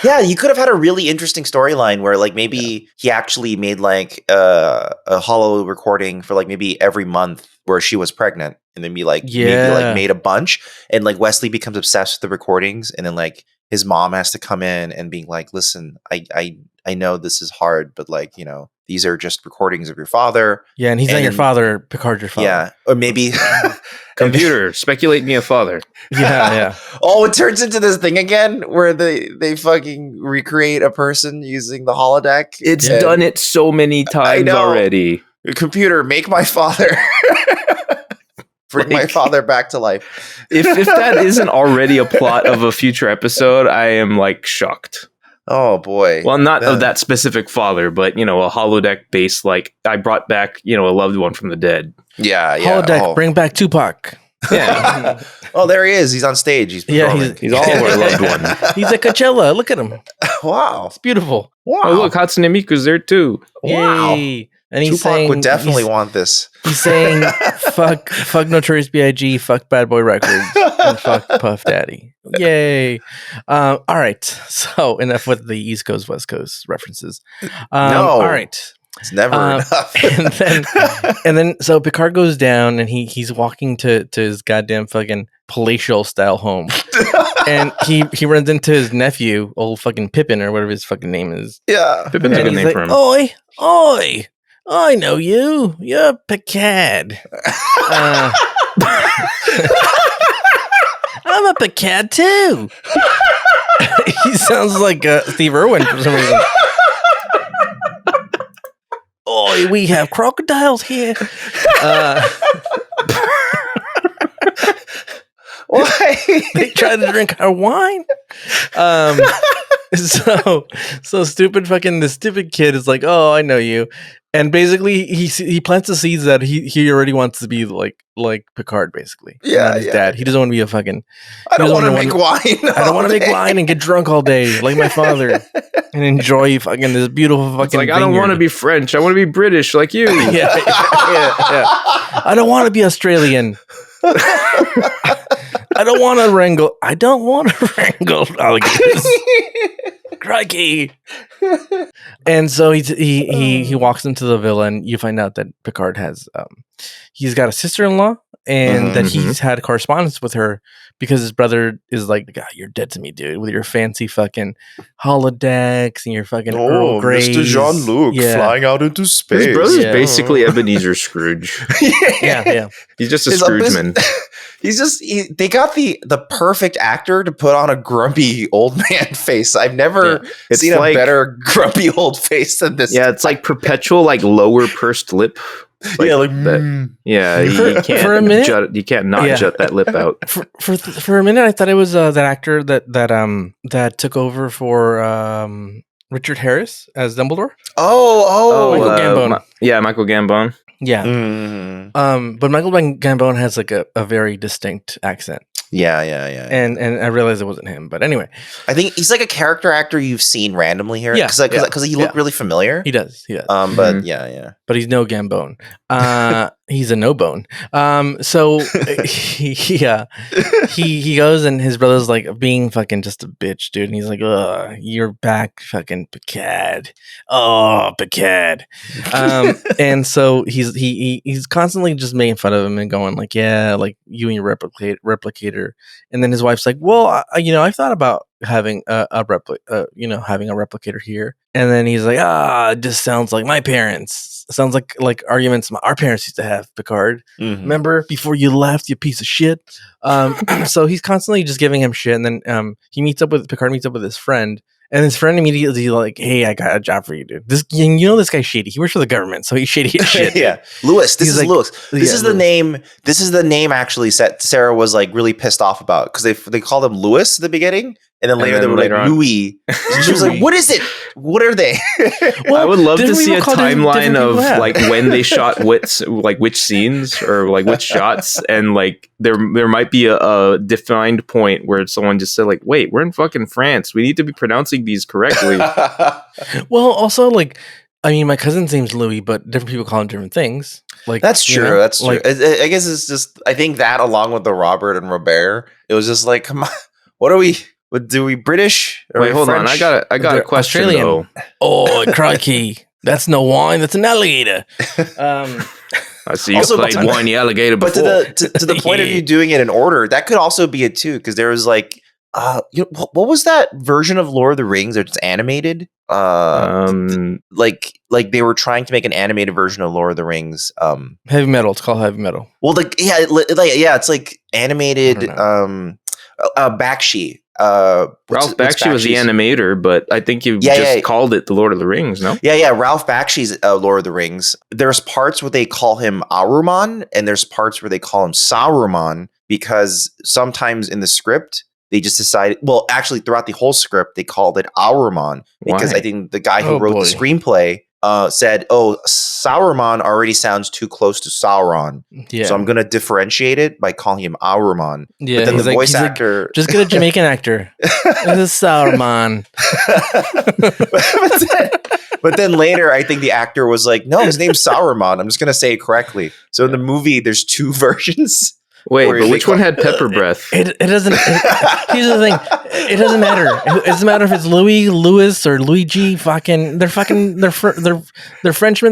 Yeah, you could have had a really interesting storyline where like maybe he actually made like a holo recording for like maybe every month where she was pregnant, and then maybe like made a bunch, and like Wesley becomes obsessed with the recordings, and then like his mom has to come in and being like, listen, I know this is hard, but like, these are just recordings of your father. Yeah, and he's not your father. Picard's your father. Yeah, or maybe computer speculate me a father. Yeah. Oh, it turns into this thing again where they fucking recreate a person using the holodeck. It's done it so many times already. Computer, make my father. Bring my father back to life. If that isn't already a plot of a future episode, I am like shocked. Oh boy. Well, not of that specific father, but a holodeck based, like I brought back, a loved one from the dead. Yeah. Holodeck, bring back Tupac. Yeah. Oh, there he is. He's on stage. He's all of our loved one. He's at Coachella. Look at him. Wow. It's beautiful. Wow. Oh, look, Hatsune Miku's there too. Wow. Yay. And he's Tupac saying, would definitely want this. He's saying, fuck Notorious B.I.G., fuck Bad Boy Records, and fuck Puff Daddy. Yay. All right. So enough with the East Coast, West Coast references. No. All right. It's never enough. and then so Picard goes down and he's walking to his goddamn fucking palatial style home. And he runs into his nephew, old fucking Pippin or whatever his fucking name is. Yeah. Pippin's a And good he's name for him. Oi, I know you. You're Picard. I'm a Picard too. He sounds like Steve Irwin for some reason. Oi, we have crocodiles here. Why? They try to drink our wine. So stupid fucking this stupid kid is like, oh, I know you, and basically he plants the seeds that he already wants to be like Picard, basically. Yeah, not his dad. He doesn't want to be a fucking. I don't want to make wine. I don't want to make wine and get drunk all day like my father and enjoy fucking this beautiful fucking. It's like I don't want to be French. I want to be British like you. yeah. I don't want to be Australian. I don't want to wrangle. I don't want to wrangle alligators. Crikey! And so he walks into the villa, and you find out that Picard has he's got a sister-in-law, and that he's had correspondence with her because his brother is like, God, you're dead to me, dude, with your fancy fucking holodecks and your fucking Earl Greys. Mr. Jean-Luc flying out into space. His brother's basically Ebenezer Scrooge. Yeah. He's just a Scroogeman. They got the perfect actor to put on a grumpy old man face. I've never seen a better grumpy old face than this. Yeah, it's like perpetual like lower pursed lip. Like, you can't for a minute, you can't not jut that lip out. For a minute, I thought it was that actor that took over for Richard Harris as Dumbledore. Michael Gambon. Michael Gambon. Yeah. But Michael Gambon has like a very distinct accent. Yeah. And I realized it wasn't him, but anyway, I think he's like a character actor you've seen randomly here. Because he looked really familiar. He does. But yeah. But he's no Gambone. He's a no bone. So he goes, and his brother's like being fucking just a bitch, dude. And he's like, "Ugh, you're back, fucking Picard. Oh, Picard." And so he's constantly just making fun of him and going like, "Yeah, like you and your replicator." And then his wife's like, "Well, I've thought about having a replicator here." And then he's like, it just sounds like my parents. It sounds like arguments our parents used to have, Picard. Remember before you left, you piece of shit. So he's constantly just giving him shit. And then Picard meets up with his friend. And his friend immediately like, "Hey, I got a job for you, dude. This guy's shady. He works for the government, so he's shady as shit." Yeah, Lewis. This is Lewis. This is the Lewis. name. This is the name. Actually, Sarah was like really pissed off about because they called him Lewis at the beginning, and then later they were like Louis. And she was like, "What is it? What are they?" Well, I would love to see a timeline of like when they shot which scenes or like which shots, and like there might be a defined point where someone just said like, "Wait, we're in fucking France. We need to be pronouncing these correctly." Well, also like, I mean, my cousin's name's Louis, but different people call him different things. Like that's true. That's true. Like, I guess it's just. I think that along with the Robert and Robert, it was just like, come on, what are we? What do we British? Wait, hold on. I got a question Australian. though. Oh, crikey! That's no wine. That's an alligator. I see you played whiny alligator before. But to the point of you doing it in order, that could also be it too, because there was like, what was that version of Lord of the Rings that's animated? Like they were trying to make an animated version of Lord of the Rings. Heavy Metal. It's called Heavy Metal. Well, it's like animated. Bakshi. Ralph Bakshi was the animator, but I think you called it the Lord of the Rings, no? Yeah. Ralph Bakshi's Lord of the Rings. There's parts where they call him Aruman, and there's parts where they call him Saruman, because sometimes in the script they just decided. Well, actually, throughout the whole script, they called it Aruman because I think the guy who wrote the screenplay said, "Oh, Saruman already sounds too close to Sauron, so I'm going to differentiate it by calling him Aruman." Yeah, but then the voice actor, just get a Jamaican actor. This is Sauron. but then later, I think the actor was like, "No, his name's Saruman. I'm just going to say it correctly." So in the movie, there's two versions. Wait, Or but they which one had pepper breath? It doesn't. Here's the thing. It doesn't matter. It doesn't matter if it's Louis, Louis, or Luigi. They're Frenchmen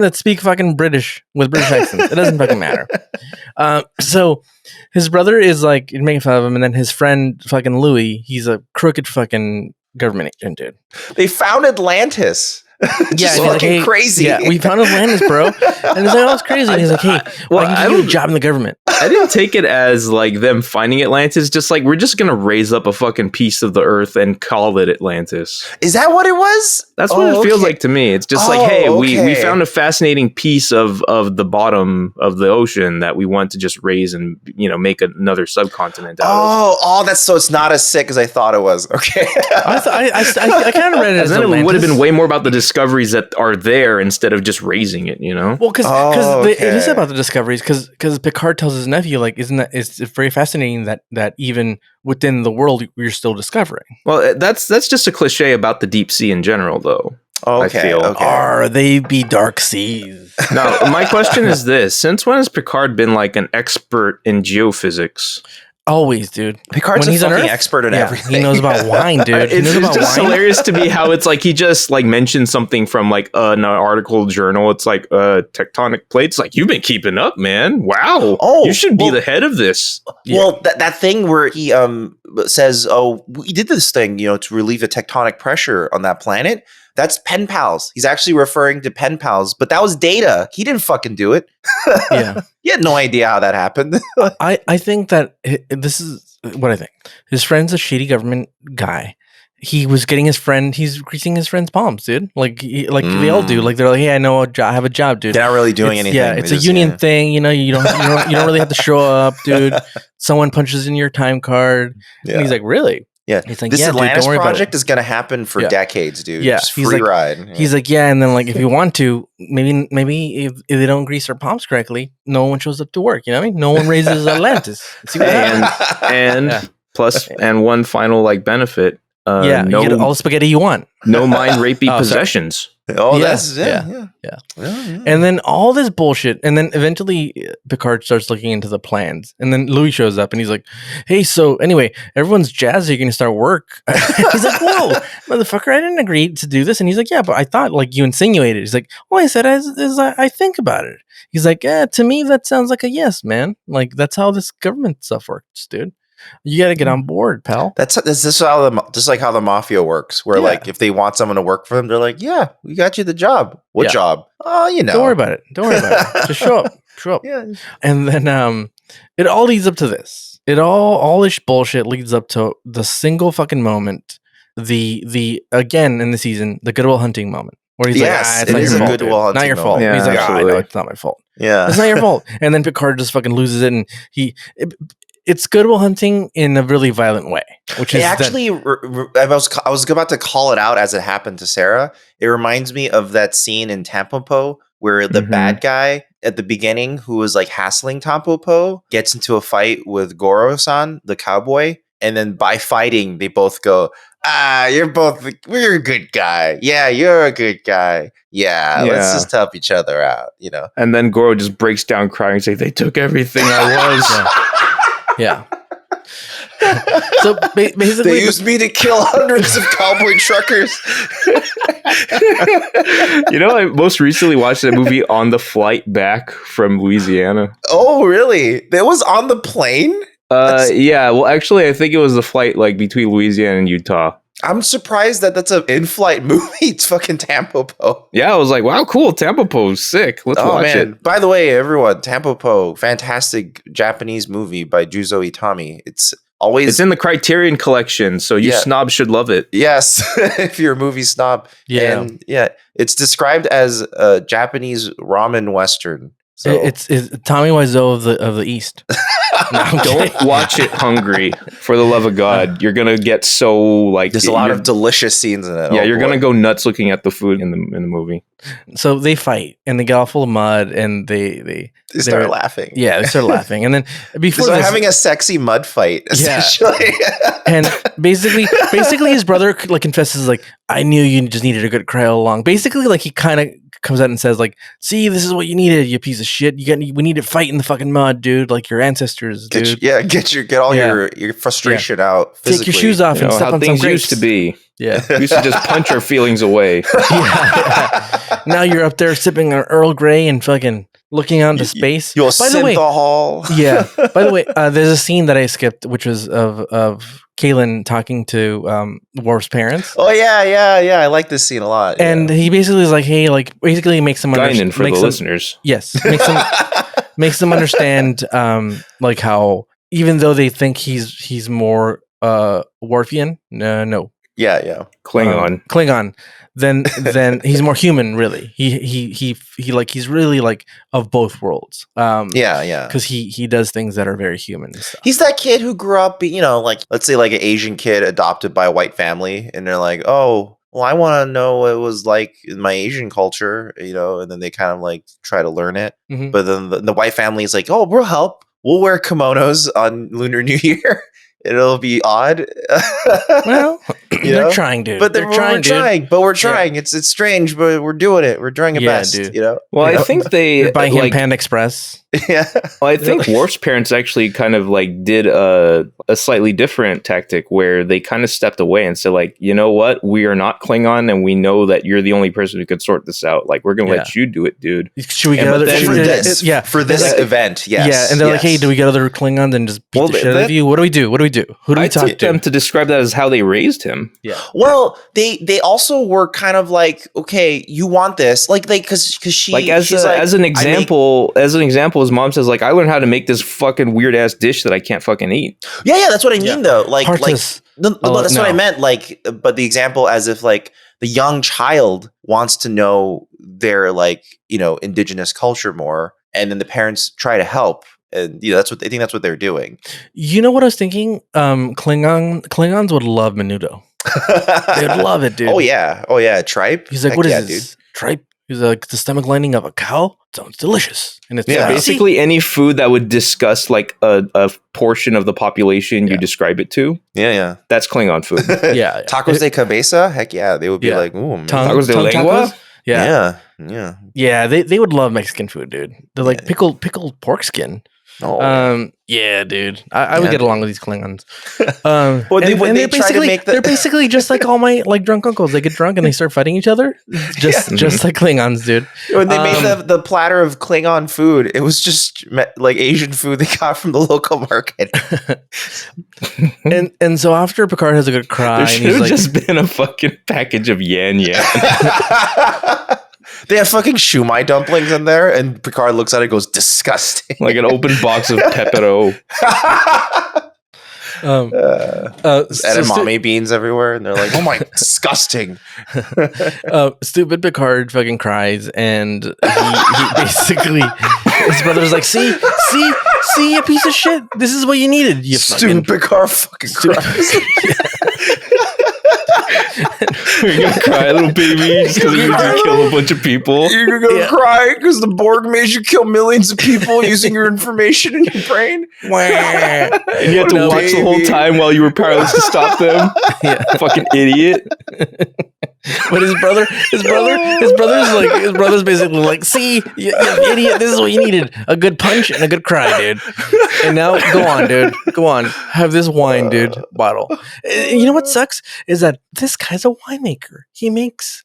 that speak fucking British with British accents. It doesn't fucking matter. So his brother is like making fun of him, and then his friend fucking Louis, he's a crooked fucking government agent, dude. They found Atlantis. Just and he's fucking hey, crazy. Yeah, we found Atlantis, bro. And he's like, oh, it's crazy. And he's like, hey, well, I can give you a job in the government. I didn't take it as like them finding Atlantis. Just like we're just gonna raise up a fucking piece of the earth and call it Atlantis. Is that what it was? That's what it feels like to me. It's just like, hey, we found a fascinating piece of the bottom of the ocean that we want to just raise and make another subcontinent out of. Oh, that's so it's not as sick as I thought it was. Okay. I kind of read it as then Atlantis. It would have been way more about the discoveries that are there instead of just raising it, Well, because it is about the discoveries. Because Picard tells his nephew, like, it's very fascinating that even within the world we're still discovering. Well, that's just a cliche about the deep sea in general, though. Okay. I feel. Okay. Are they be dark seas? Now, my question is this: since when has Picard been like an expert in geophysics? Always, dude. Picard's a fucking expert in everything. He knows about wine, dude. It's just hilarious to me how it's like he just like mentioned something from like an article journal. It's like tectonic plates. Like, you've been keeping up, man. Wow. Oh, you should be the head of this. Well, that thing where he says, "Oh, we did this thing, to relieve the tectonic pressure on that planet." That's pen pals. He's actually referring to pen pals, but that was Data. He didn't fucking do it. Yeah. He had no idea how that happened. I think that this is what I think. His friend's a shady government guy. He was getting his friend. He's greasing his friend's palms, dude. Like they all do. Like they're like, hey, I have a job, dude. They're not really doing anything. Yeah, it's a union thing. You don't really have to show up, dude. Someone punches in your time card. Yeah. And he's like, really? Yeah, he's like, this Atlantis dude, project is going to happen for decades, dude. Yeah, just free ride. Yeah. He's like, yeah, and then like if you want to, maybe if they don't grease their palms correctly, no one shows up to work. You know what I mean? No one raises Atlantis. And one final like benefit. You get all the spaghetti you want. No mind rapey possessions. Oh, that's yeah. And then all this bullshit, and then eventually Picard starts looking into the plans, and then Louis shows up, and he's like, "Hey, so anyway, everyone's jazzed. You're going to start work." He's like, "Whoa, motherfucker! I didn't agree to do this." And he's like, "Yeah, but I thought like you insinuated." He's like, "Well, I said I think about it." He's like, "Yeah, to me that sounds like a yes, man. Like that's how this government stuff works, dude." You got to get on board, pal. That's just like how the mafia works. Where like if they want someone to work for them, they're like, "Yeah, we got you the job. What job? Oh, Don't worry about it. Just show up. Yeah. And then it all leads up to this. All this bullshit leads up to the single fucking moment. The again in the season, the Goodwill Hunting moment. Where he's it is a Goodwill Hunting. Not your fault. Yeah, he's like, I know it's not my fault. Yeah, it's not your fault. And then Picard just fucking loses it, and it's Goodwill Hunting in a really violent way, which is actually. I was about to call it out as it happened to Sarah. It reminds me of that scene in Tampopo where the bad guy at the beginning, who was like hassling Tampopo, gets into a fight with Goro-san, the cowboy, and then by fighting, they both go, we're a good guy. Yeah, you're a good guy. Yeah, let's just help each other out, And then Goro just breaks down crying and says, "They took everything I was." Yeah. So basically, they used me to kill hundreds of cowboy truckers. I most recently watched that movie on the flight back from Louisiana. Oh, really? That was on the plane? Yeah. Well, actually, I think it was the flight like between Louisiana and Utah. I'm surprised that's an in-flight movie. It's fucking Tampopo. Yeah, I was like, wow, cool. Tampopo's sick. Let's watch it. By the way, everyone, Tampopo, fantastic Japanese movie by Juzo Itami. It's in the Criterion Collection, so you snobs should love it. Yes, if you're a movie snob. Yeah. And it's described as a Japanese ramen western. So. It's Tommy Wiseau of the East. Don't watch it hungry, for the love of God. You're gonna get so like there's a lot of delicious scenes in it. Yeah, you're gonna go nuts looking at the food in the movie. So they fight and they get all full of mud and they start laughing. Yeah, they start laughing. And then before they're having a sexy mud fight, essentially. Yeah. And basically his brother like confesses like, I knew you just needed a good cry all along. Basically, like he kind of comes out and says like, see, this is what you needed, you piece of shit. We need to fight in the fucking mud, dude. Like your ancestors, dude. Get all your frustration out physically. Take your shoes off and step on some grapes. Used to be. Yeah. We used to just punch our feelings away. Yeah. Now you're up there sipping an Earl Grey and fucking looking out into space. You'll synthahol. Yeah. By the way, there's a scene that I skipped, which was of Kalen talking to Worf's parents. Oh yeah. I like this scene a lot. And he basically is like, hey, like basically makes them understand for the listeners. Yes. Makes them understand like how even though they think he's more Worfian, no. Yeah. Klingon. Then he's more human, really. He like he's really like of both worlds. Yeah. Because he does things that are very human and stuff. He's that kid who grew up, like let's say like an Asian kid adopted by a white family, and they're like, oh, well, I want to know what it was like in my Asian culture, and then they kind of like try to learn it. Mm-hmm. But then the white family is like, oh, we'll help. We'll wear kimonos on Lunar New Year. It'll be odd. Well, they're trying, dude. But we're trying. Yeah. It's strange, but we're doing it. We're doing our best, dude. Well, I think they're buying him Panda Express. Yeah. Well, I think Worf's parents actually kind of like did a slightly different tactic where they kind of stepped away and said like, you know what? We are not Klingon, and we know that you're the only person who could sort this out. Like, we're going to let you do it, dude. Should we get other for this event? Yes. Yeah. And they're like, hey, do we get other Klingons and just beat the shit out of you? What do we do? Who do we talk to? Them to describe that as how they raised him. Yeah. Well, they also were kind of like, okay, you want this, like because she like as an example, his mom says like, I learned how to make this fucking weird ass dish that I can't fucking eat. Yeah, that's what I mean though. That's what I meant. Like, but the example as if like the young child wants to know their like indigenous culture more, and then the parents try to help. And that's what they think. That's what they're doing. You know what I was thinking? Klingons would love menudo. They'd love it, dude. Oh yeah, tripe. He's like, what is this? Dude. Tripe. He's like, the stomach lining of a cow sounds delicious. And it's basically any food that would disgust like a portion of the population you describe it to. Yeah. That's Klingon food. Yeah. Tacos de cabeza. Heck yeah, they would be like, ooh, tacos de lengua. Yeah. Yeah, they would love Mexican food, dude. They're like pickled pork skin. Oh. Yeah, dude. I would get along with these Klingons. Well, they're basically just like all my like drunk uncles. They get drunk and they start fighting each other. Just like Klingons, dude. When they made the platter of Klingon food, it was just like Asian food they got from the local market. and so after Picard has a good cry, there should have just been a fucking package of yan. They have fucking shumai dumplings in there, and Picard looks at it and goes, disgusting. Like an open box of pepero. Edamame beans everywhere, and they're like, oh my, disgusting. Stupid Picard fucking cries, and he basically, his brother's like, see, you piece of shit. This is what you needed. You stupid Picard fucking cries. You're gonna cry, little baby, just because you kill a bunch of people. You're gonna cry because the Borg made you kill millions of people using your information in your brain. And you had to watch the whole time while you were powerless to stop them. Fucking idiot. But his brother's basically like, see, you idiot, this is what you needed. A good punch and a good cry, dude. And now go on, dude. Go on. Have this wine, dude, bottle. You know what sucks is that this guy's a winemaker. He makes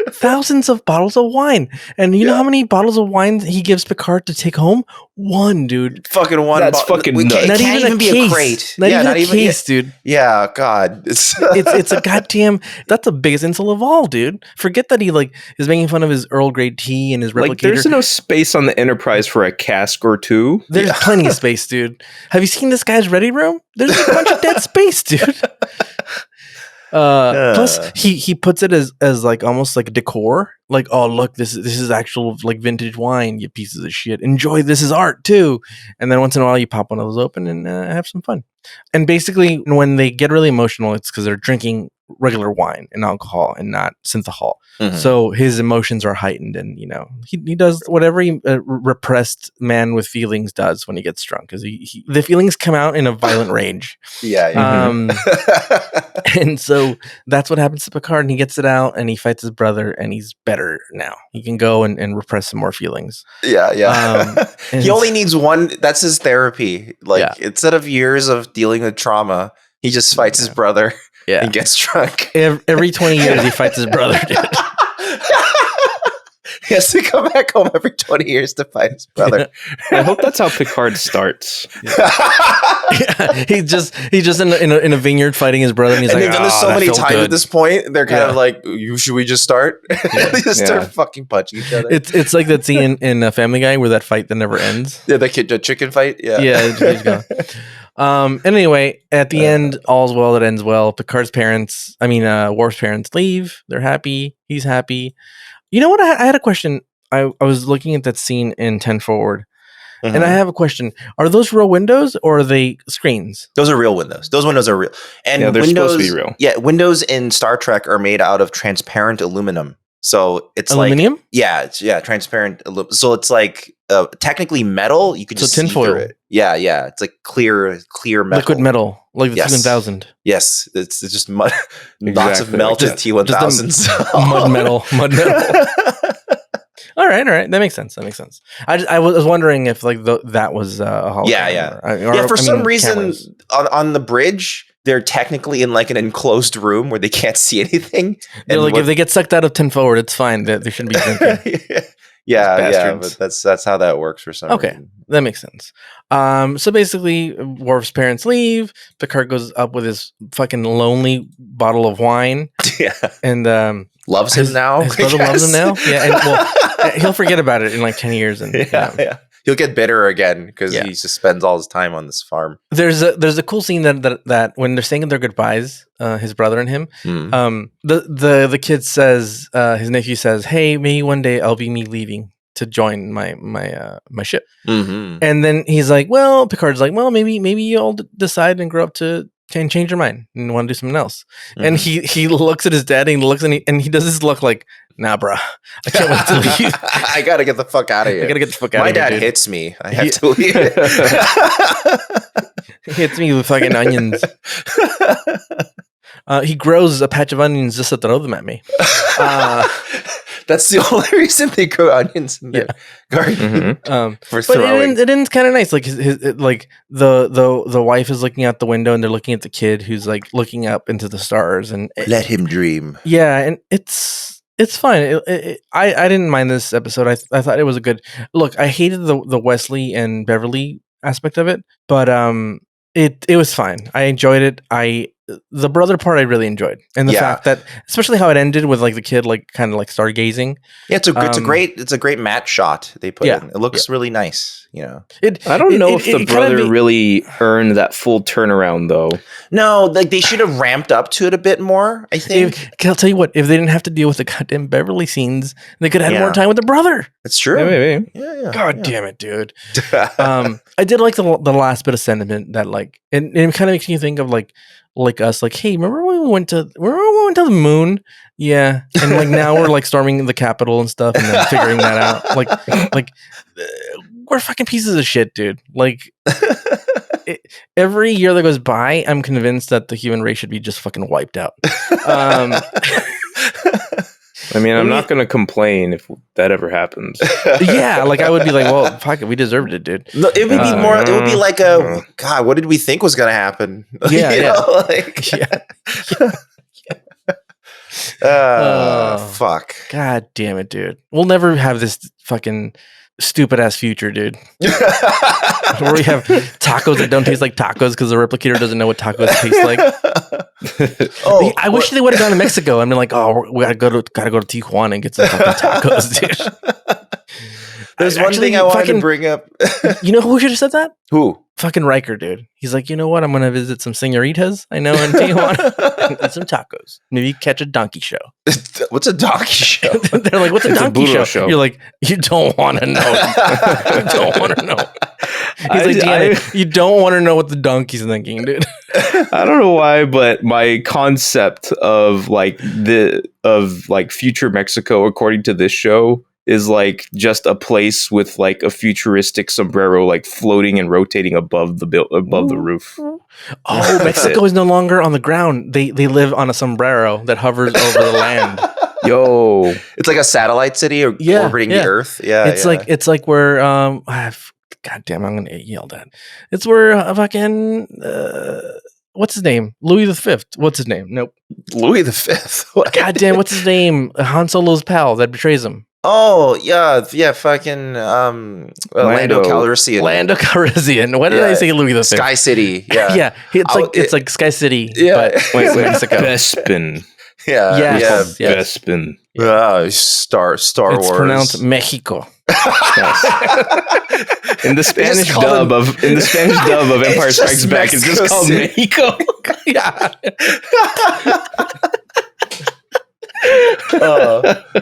thousands of bottles of wine. And you know how many bottles of wine he gives Picard to take home? One, dude. Fucking one. That's fucking nuts. Not even be a crate. Not even a case, dude. Yeah, God. It's a goddamn, that's the biggest insult of all, dude. Forget that he like is making fun of his Earl Grey tea and his replicator. Like, there's no space on the Enterprise for a cask or two. There's plenty of space, dude. Have you seen this guy's ready room? There's a bunch of dead space, dude. Plus he puts it as like almost like decor, like, oh look, this is actual like vintage wine, you pieces of shit, enjoy, this is art too. And then once in a while you pop one of those open and have some fun. And basically when they get really emotional, it's because they're drinking regular wine and alcohol and not synthahol. Mhm. So his emotions are heightened, and he does whatever repressed man with feelings does when he gets drunk, because the feelings come out in a violent rage. Yeah. And so that's what happens to Picard, and he gets it out, and he fights his brother, and he's better now. He can go and repress some more feelings. Yeah. He only needs one. That's his therapy. Like, instead of years of dealing with trauma, he just fights his brother and gets drunk. Every 20 years, he fights his brother, dude. He has to come back home every 20 years to fight his brother. I hope that's how Picard starts. He's just in a vineyard fighting his brother, and he's and like, they've done this so many times good. at this point. They're kind of like, should we just start? They just start fucking punching each other. It's like that scene in Family Guy where that fight that never ends. Yeah, the chicken fight. Yeah. Anyway, at the end, all's well that ends well. Worf's parents leave. They're happy. He's happy. You know what? I had a question. I was looking at that scene in 10 Forward, and I have a question. Are those real windows or are they screens? Those are real windows. Those windows are real. And they're windows, supposed to be real. Yeah, windows in Star Trek are made out of transparent aluminum. So it's aluminum? Like, transparent. So it's like technically metal. You could just see tinfoil. through it. Yeah. It's like clear metal. Liquid metal, like the T-1000. Yes, it's just mud. Lots of melted T-1000s. Mud metal. All right. That makes sense. I was wondering if like that was a hologram. For some reason on the bridge, they're technically in like an enclosed room where they can't see anything. And like if they get sucked out of 10 Forward, it's fine. They shouldn't be drinking. But that's how that works for some reason. Okay, that makes sense. So basically, Worf's parents leave. Picard goes up with his fucking lonely bottle of wine. Yeah, and loves him now. His brother loves him now. Yeah, and he'll forget about it in like 10 years. And he'll get bitter again because he just spends all his time on this farm. There's a cool scene that when they're saying their goodbyes, his brother and him, the kid says, his nephew says, "Hey, maybe one day I'll be me leaving to join my ship." Mm-hmm. And then he's like, "Well," Picard's like, "Well, maybe you'll decide and grow up to change your mind and want to do something else." Mm-hmm. And he looks at his dad and he looks and he does this look like, "Nah, bro, I can't wait to leave. I gotta get the fuck out of here. I gotta get the fuck out of here." My dad hits me. I have to leave. He hits me with fucking onions. He grows a patch of onions just to throw them at me. That's the only reason they grow onions in the garden. For throwing. But it ends kind of nice. Like the wife is looking out the window and they're looking at the kid who's like looking up into the stars and let him dream. Yeah, and it's fine. I didn't mind this episode. I thought it was a good look. I hated the Wesley and Beverly aspect of it, but it was fine. I enjoyed it. The brother part I really enjoyed, and the fact that, especially how it ended with like the kid like kind of like stargazing. Yeah, it's a great matte shot they put in. It looks really nice. You know, I don't know if the brother really earned that full turnaround though. No, like they should have ramped up to it a bit more. I think. I'll tell you what, if they didn't have to deal with the goddamn Beverly scenes, they could have had more time with the brother. That's true. Yeah, maybe. Yeah. God damn it, dude. I did like the last bit of sentiment that like, and it kind of makes me think of like us, like, hey, remember when we went to the moon? Yeah, and like now we're like storming the Capitol and stuff, and then figuring that out. Like we're fucking pieces of shit, dude. Like every year that goes by, I'm convinced that the human race should be just fucking wiped out. I mean, I'm not going to complain if that ever happens. Yeah, like I would be like, well, fuck it, we deserved it, dude. No, it would be more. It would be like a God. What did we think was going to happen? Yeah, Fuck. God damn it, dude. We'll never have this fucking stupid ass future, dude. Where we have tacos that don't taste like tacos because the replicator doesn't know what tacos taste like. I wish they would have gone to Mexico and been like, "Oh, we gotta go to Tijuana and get some fucking tacos, dude." There's one thing I wanted to bring up. You know who should have said that? Who? Fucking Riker, dude. He's like, you know what? I'm gonna visit some senoritas I know in Tijuana and eat some tacos. Maybe catch a donkey show. What's a donkey show? They're like, what's a donkey show? You're like, you don't want to know. You don't want to know. He's like, Deanna, you don't want to know what the donkey's thinking, dude. I don't know why, but my concept of future Mexico, according to this show, is like just a place with like a futuristic sombrero like floating and rotating above the roof. Oh, Mexico is no longer on the ground. They live on a sombrero that hovers over the land. Yo, It's like a satellite city orbiting the Earth. Yeah, it's like where God damn, I'm gonna get yelled at. It's where fucking what's his name? Louis the Fifth. What's his name? Nope. Louis the Fifth. God damn, what's his name? Han Solo's pal that betrays him. Oh yeah, fucking Lando Calrissian. Lando Calrissian. Why did I say Louis the Fifth? Sky City. Yeah, yeah. It's like Sky City. Yeah. But wait, Mexico. Bespin. Yes. Bespin. Star It's Wars. It's pronounced Mexico. In the Spanish dub of Empire Strikes Back, it's just called Mexico. Yeah.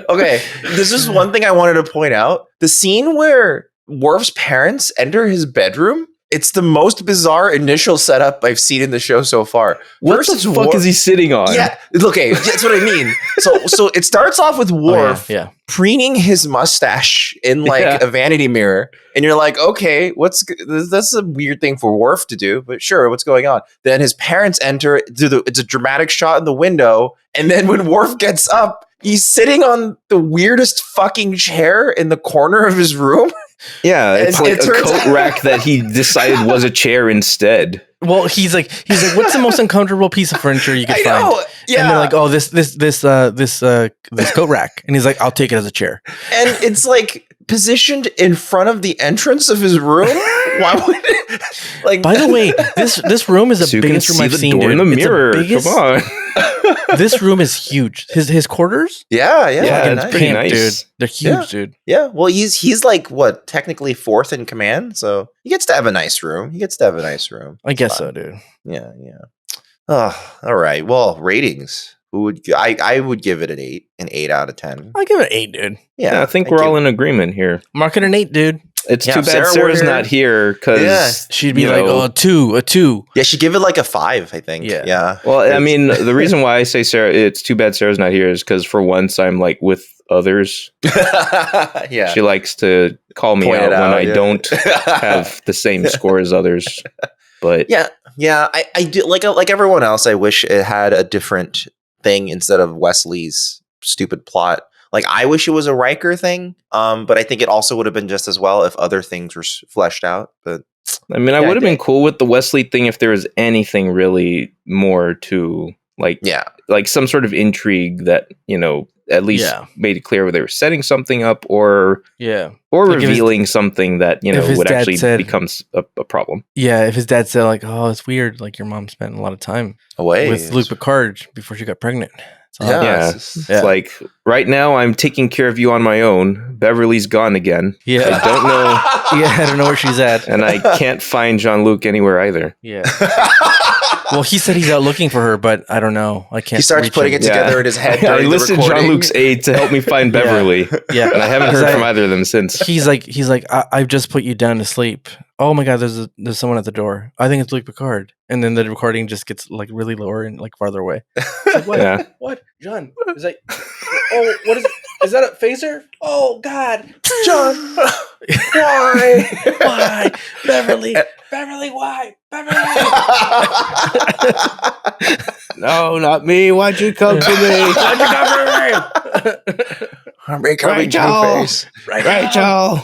Okay, this is one thing I wanted to point out. The scene where Worf's parents enter his bedroom, it's the most bizarre initial setup I've seen in the show so far. What the fuck is he sitting on? Yeah, okay, that's what I mean. So it starts off with Worf preening his mustache in like a vanity mirror, and you're like, okay, that's a weird thing for Worf to do, but sure, what's going on? Then his parents enter. It's a dramatic shot in the window, and then when Worf gets up, he's sitting on the weirdest fucking chair in the corner of his room. Yeah, it's like a coat rack that he decided was a chair instead. Well, he's like, what's the most uncomfortable piece of furniture you could find? Know, yeah. And they're like, oh, this coat rack, and he's like, I'll take it as a chair. And it's like positioned in front of the entrance of his room. Why would it? Like, by the way, this room is the biggest room I've seen. Door dude. in the mirror. Biggest, come on. This room is huge. His quarters. Yeah, it's pretty nice, dude. They're huge, dude. Yeah, well, he's like what, technically fourth in command, so he gets to have a nice room. I guess so, dude. Yeah. Oh, all right. Well, ratings. I would give it an 8 out of 10. I'll give it an 8, dude. Yeah, I think we're all in agreement here. Mark it an 8, dude. It's too bad Sarah's not here because she'd be like, a 2. Yeah, she'd give it like a 5, I think. Yeah. Well, I mean, the reason why I say it's too bad Sarah's not here is because for once I'm like with others. Yeah. She likes to call me out when I don't have the same score as others. But yeah, I do like everyone else. I wish it had a different thing instead of Wesley's stupid plot. Like, I wish it was a Riker thing, but I think it also would have been just as well if other things were fleshed out. But I mean, I would have been cool with the Wesley thing if there was anything really more to like some sort of intrigue that, at least made it clear where they were setting something up or like revealing something that, would actually becomes a problem. Yeah, if his dad said like, oh, it's weird, like your mom spent a lot of time away with Luke Picard before she got pregnant. It's like right now I'm taking care of you on my own. Beverly's gone again. Yeah. I don't know. I don't know where she's at. And I can't find Jean-Luc anywhere either. Yeah. Well, he said he's out looking for her, but I don't know. I can't. He starts putting it together in his head. I enlisted Jean-Luc's aide to help me find Beverly. Yeah. And I haven't heard from either of them since. He's like, I've just put you down to sleep. Oh my God, there's someone at the door. I think it's Luke Picard. And then the recording just gets like really lower and like farther away. Like, what? Yeah. What? John? Is that? Oh, what is it? Is that a phaser? Oh God, John! Why? Why? Beverly, why? Beverly! No, not me. Why'd you come to me? Why'd you come to me? I'm becoming Two-Face. Rachel.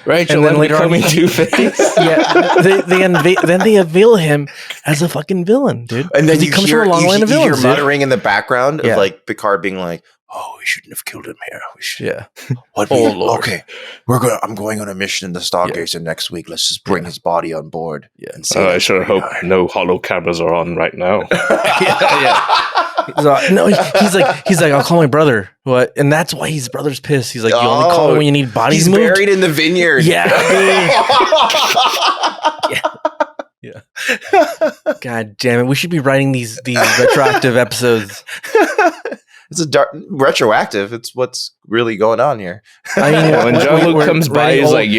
Rachel, and then later on, Two-Face. Then they unveil him as a fucking villain, dude. And then he comes from a long line of villains. You hear muttering in the background of like Picard being like, "Oh, we shouldn't have killed him here. We should." Yeah. What? Oh, Lord. Okay, I'm going on a mission in the Stargazer next week. Let's just bring his body on board. Yeah. And see I sure hope no holo cameras are on right now. No, he's like, I'll call my brother. What? And that's why his brother's pissed. He's like, you only call me when you need bodies moved. He's buried in the vineyard. Yeah. Yeah. God damn it. We should be writing these retroactive episodes. It's a retroactive. It's what's really going on here. I mean, When Jean-Luc comes by, he's old. like,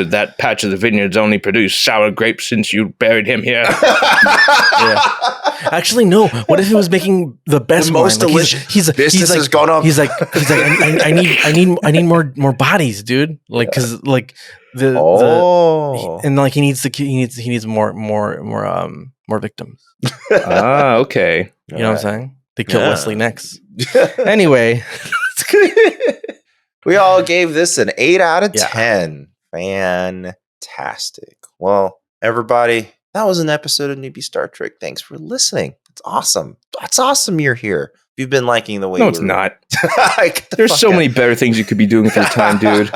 that patch of the vineyard's only produced sour grapes since you buried him here. Actually, no. What if he was making the best, most wine? Like, delicious He's business like, has gone up. He's like, I need more bodies, dude. Like, because like and like he needs more victims. Okay. You know what I'm saying? They kill Wesley next. Anyway, we all gave this an 8 out of 10. Fantastic. Well, everybody, that was an episode of Newbie Star Trek. Thanks for listening. It's awesome. It's awesome you're here. If you've been liking the way No, it's not. There's so many better things you could be doing with your time, dude.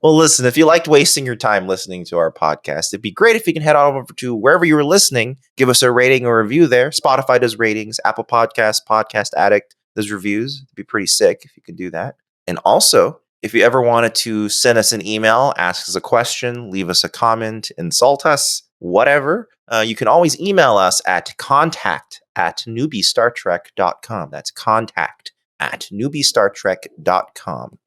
Well, listen, if you liked wasting your time listening to our podcast, it'd be great if you can head on over to wherever you were listening, give us a rating or review there. Spotify does ratings, Apple Podcasts, Podcast Addict does reviews. It'd be pretty sick if you could do that. And also, if you ever wanted to send us an email, ask us a question, leave us a comment, insult us, whatever, you can always email us at contact@newbiestartrek.com. That's contact@newbiestartrek.com.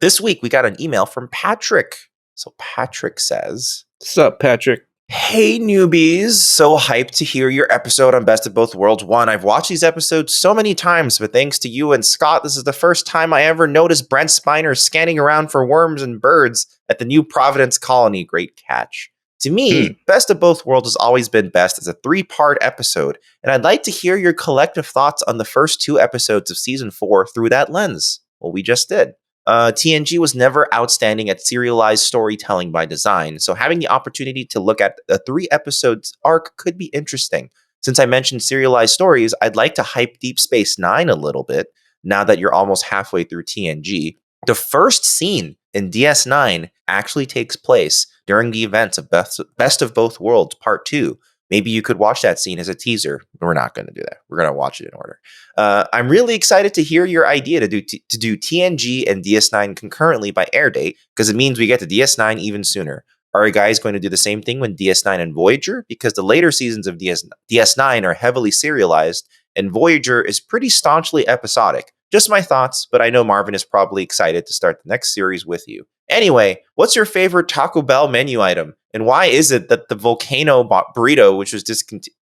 This week, we got an email from Patrick. So Patrick says, What's up, Patrick? Hey, newbies. So hyped to hear your episode on Best of Both Worlds 1. I've watched these episodes so many times, but thanks to you and Scott, this is the first time I ever noticed Brent Spiner scanning around for worms and birds at the New Providence colony. Great catch. To me, Best of Both Worlds has always been best as a 3-part episode, and I'd like to hear your collective thoughts on the first 2 episodes of Season 4 through that lens. Well, we just did. TNG was never outstanding at serialized storytelling by design, so having the opportunity to look at a 3-episode arc could be interesting. Since I mentioned serialized stories, I'd like to hype Deep Space Nine a little bit, now that you're almost halfway through TNG. The first scene in DS9 actually takes place during the events of Best of Both Worlds Part 2. Maybe you could watch that scene as a teaser. We're not going to do that. We're going to watch it in order. I'm really excited to hear your idea to do TNG and DS9 concurrently by air date, because it means we get to DS9 even sooner. Are you guys going to do the same thing with DS9 and Voyager? Because the later seasons of DS9 are heavily serialized, and Voyager is pretty staunchly episodic. Just my thoughts, but I know Marvin is probably excited to start the next series with you. Anyway, what's your favorite Taco Bell menu item? And why is it that the volcano burrito, which was discontinued,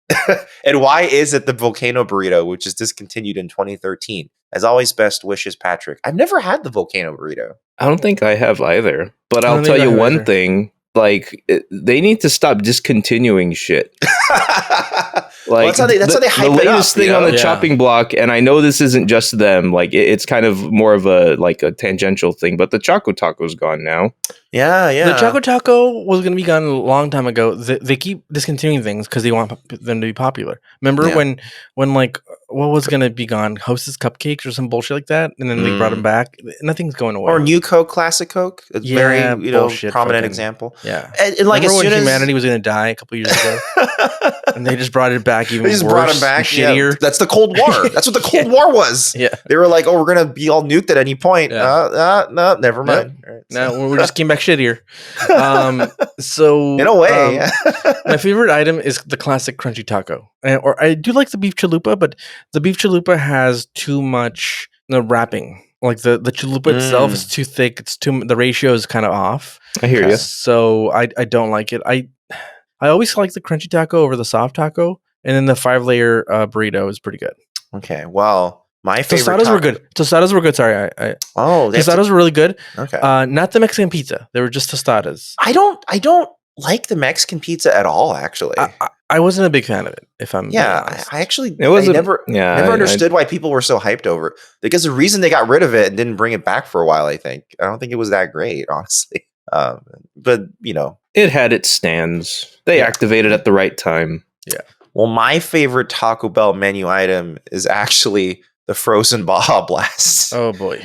in 2013? As always, best wishes, Patrick. I've never had the volcano burrito. I don't think I have either. But I'll tell you one thing. Like, they need to stop discontinuing shit. Like, that's how they hype the it latest up, thing on the chopping block, and I know this isn't just them. Like, it's kind of more of a tangential thing. But the Choco Taco's gone now. Yeah. The Choco Taco was going to be gone a long time ago. They keep discontinuing things because they want them to be popular. Remember when like what was going to be gone? Hostess Cupcakes or some bullshit like that, and then they brought them back. Nothing's going away. Or New Coke, Classic Coke. It's very prominent example. Yeah, and like remember as soon when humanity was going to die a couple years ago, and they just brought it back even worse, brought it back shittier. Yeah. That's the Cold War. That's what the Cold War was. Yeah, they were like, "Oh, we're going to be all nuked at any point." No, never mind. Nope. Right, no, we just came back shittier. So in a way, my favorite item is the classic crunchy taco, or I do like the beef chalupa, but the beef chalupa has too much wrapping. Like the chalupa itself is too thick. The ratio is kind of off. I hear you. So I don't like it. I always like the crunchy taco over the soft taco, and then the 5-layer burrito is pretty good. Okay, well. My favorite tostadas were good. Tostadas were good. Sorry, tostadas were really good. Okay, not the Mexican pizza. They were just tostadas. I don't like the Mexican pizza at all. Actually, I wasn't a big fan of it. If I'm I actually never understood why people were so hyped over it. Because the reason they got rid of it and didn't bring it back for a while, I don't think it was that great, honestly. But it had its stands. They activated at the right time. Yeah. Well, my favorite Taco Bell menu item is actually the frozen Baja Blast. Oh boy.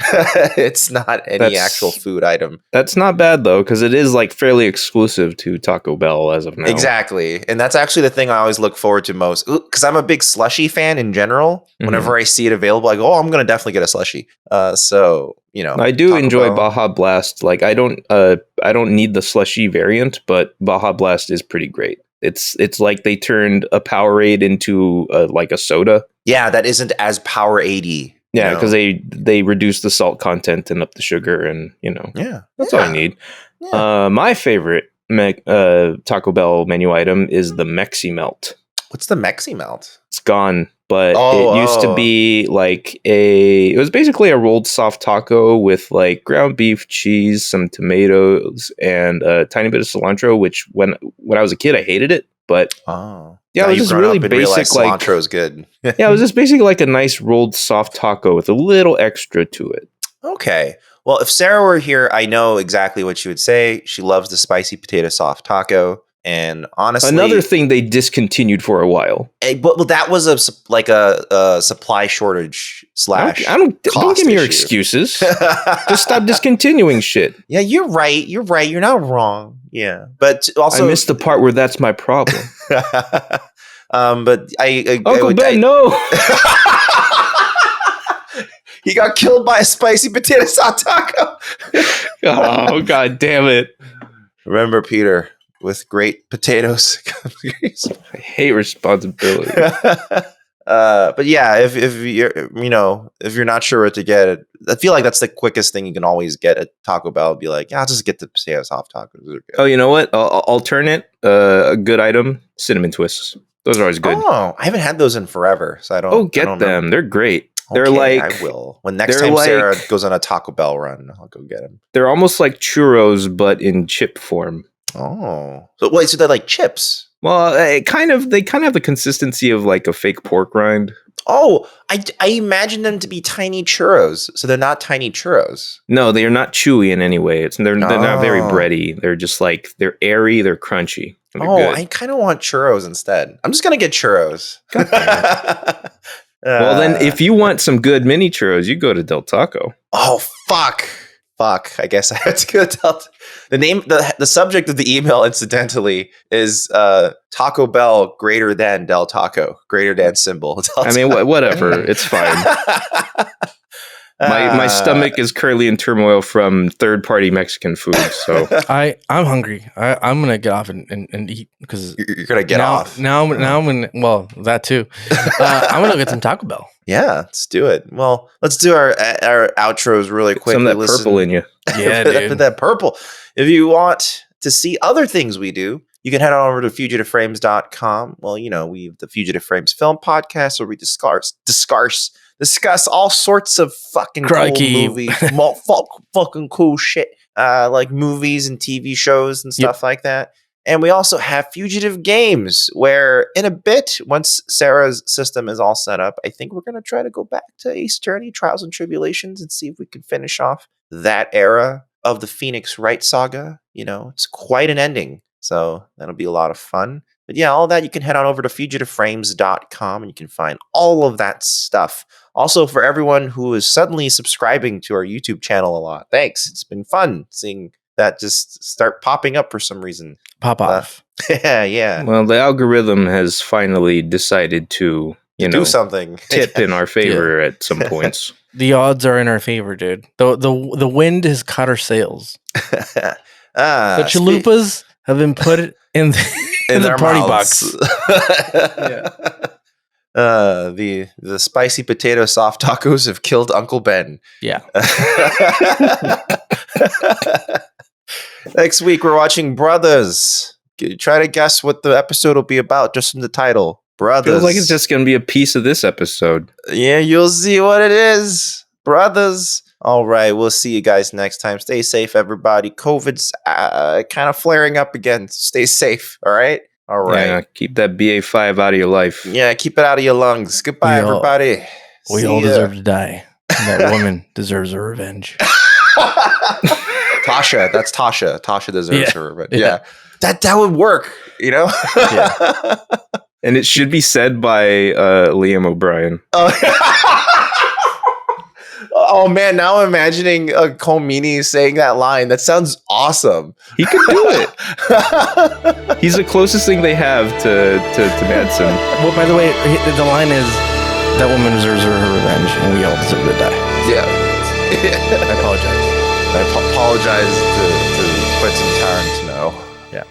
It's not any actual food item. That's not bad though, because it is fairly exclusive to Taco Bell as of now. Exactly. And that's actually the thing I always look forward to most. Because I'm a big slushy fan in general. Whenever I see it available, I go, I'm going to definitely get a slushy. So, I do enjoy Baja Blast. Like, I don't need the slushy variant, but Baja Blast is pretty great. It's like they turned a Powerade into a soda. Yeah, that isn't as Powerade-y. Yeah, because they reduce the salt content and up the sugar, and that's all I need. Yeah. My favorite Taco Bell menu item is the Mexi Melt. What's the Mexi Melt? It's gone, but it used to be like it was basically a rolled soft taco with like ground beef, cheese, some tomatoes, and a tiny bit of cilantro, which when I was a kid, I hated it. But yeah, it was just really basic. Like cilantro is good. Yeah, it was just basically like a nice rolled soft taco with a little extra to it. Okay. Well, if Sarah were here, I know exactly what she would say. She loves the spicy potato soft taco. And honestly, another thing they discontinued for a while. But that was a supply shortage / don't give me your excuses. Just stop discontinuing shit. Yeah, you're right. You're right. You're not wrong. Yeah, but also I missed the part where that's my problem. But Uncle Ben, no. He got killed by a spicy potato soft taco. Oh, God damn it! Remember, Peter. With great potatoes. I hate responsibility. But yeah, if you're not sure what to get, I feel like that's the quickest thing you can always get at Taco Bell. Be like, yeah, I'll just get the potato soft tacos. Oh, you know what? Alternate, a good item: cinnamon twists. Those are always good. Oh, I haven't had those in forever, so I don't. Oh, get them. They're great. Okay, they're like I will. When next time Sarah goes on a Taco Bell run, I'll go get them. They're almost like churros, but in chip form. Oh, so wait, so they're like chips? Well, they kind of have the consistency of like a fake pork rind. Oh, I imagine them to be tiny churros, so they're not tiny churros. No, they are not chewy in any way. They're not very bready. They're just like they're airy, they're crunchy. They're good. I kind of want churros instead. I'm just gonna get churros. Well, then, if you want some good mini churros, you go to Del Taco. Oh, fuck. I guess I have to go tell. The name, the subject of the email, incidentally, is Taco Bell greater than Del Taco, greater than symbol. I mean, whatever. It's fine. My stomach is currently in turmoil from third-party Mexican food. So I'm hungry. I'm gonna get off and eat because you're gonna get off now. I'm gonna that too. I'm gonna get some Taco Bell. Yeah, let's do it. Well, let's do our outros really quick. Some of that purple in you. Yeah, dude. Put that purple. If you want to see other things we do, you can head on over to fugitiveframes.com. Well, we have the Fugitive Frames Film Podcast where we discuss all sorts of fucking cool movies, fucking cool shit, like movies and TV shows and stuff like that. And we also have Fugitive Games, where in a bit, once Sarah's system is all set up, I think we're going to try to go back to Ace Attorney, Trials and Tribulations, and see if we can finish off that era of the Phoenix Wright saga. It's quite an ending, so that'll be a lot of fun. But yeah, all that, you can head on over to fugitiveframes.com and you can find all of that stuff. Also, for everyone who is suddenly subscribing to our YouTube channel a lot, thanks. It's been fun seeing that just start popping up for some reason. Pop off. Yeah. Well, the algorithm has finally decided to do something. Tip in our favor at some points. The odds are in our favor, dude. The wind has cut our sails. The chalupas have been put in the party box. The spicy potato soft tacos have killed Uncle Ben. Yeah. Next week we're watching Brothers. Try to guess what the episode will be about just from the title. Brothers. Feels like it's just going to be a piece of this episode. Yeah, you'll see what it is. Brothers. All right, we'll see you guys next time. Stay safe, everybody. COVID's kind of flaring up again. Stay safe, all right? All right. Yeah, keep that BA5 out of your life. Yeah, keep it out of your lungs. Goodbye, everybody. We all deserve to die. And that woman deserves her revenge. Tasha, that's Tasha. Tasha deserves her revenge. Yeah. That would work, Yeah. And it should be said by Liam O'Brien. Oh man, now I'm imagining Comini saying that line. That sounds awesome. He could do it. He's the closest thing they have to Madsen. Well, by the way, the line is, that woman deserves her revenge, and we all deserve to die. Yeah. I apologize. I apologize to Quentin Tarantino. Yeah.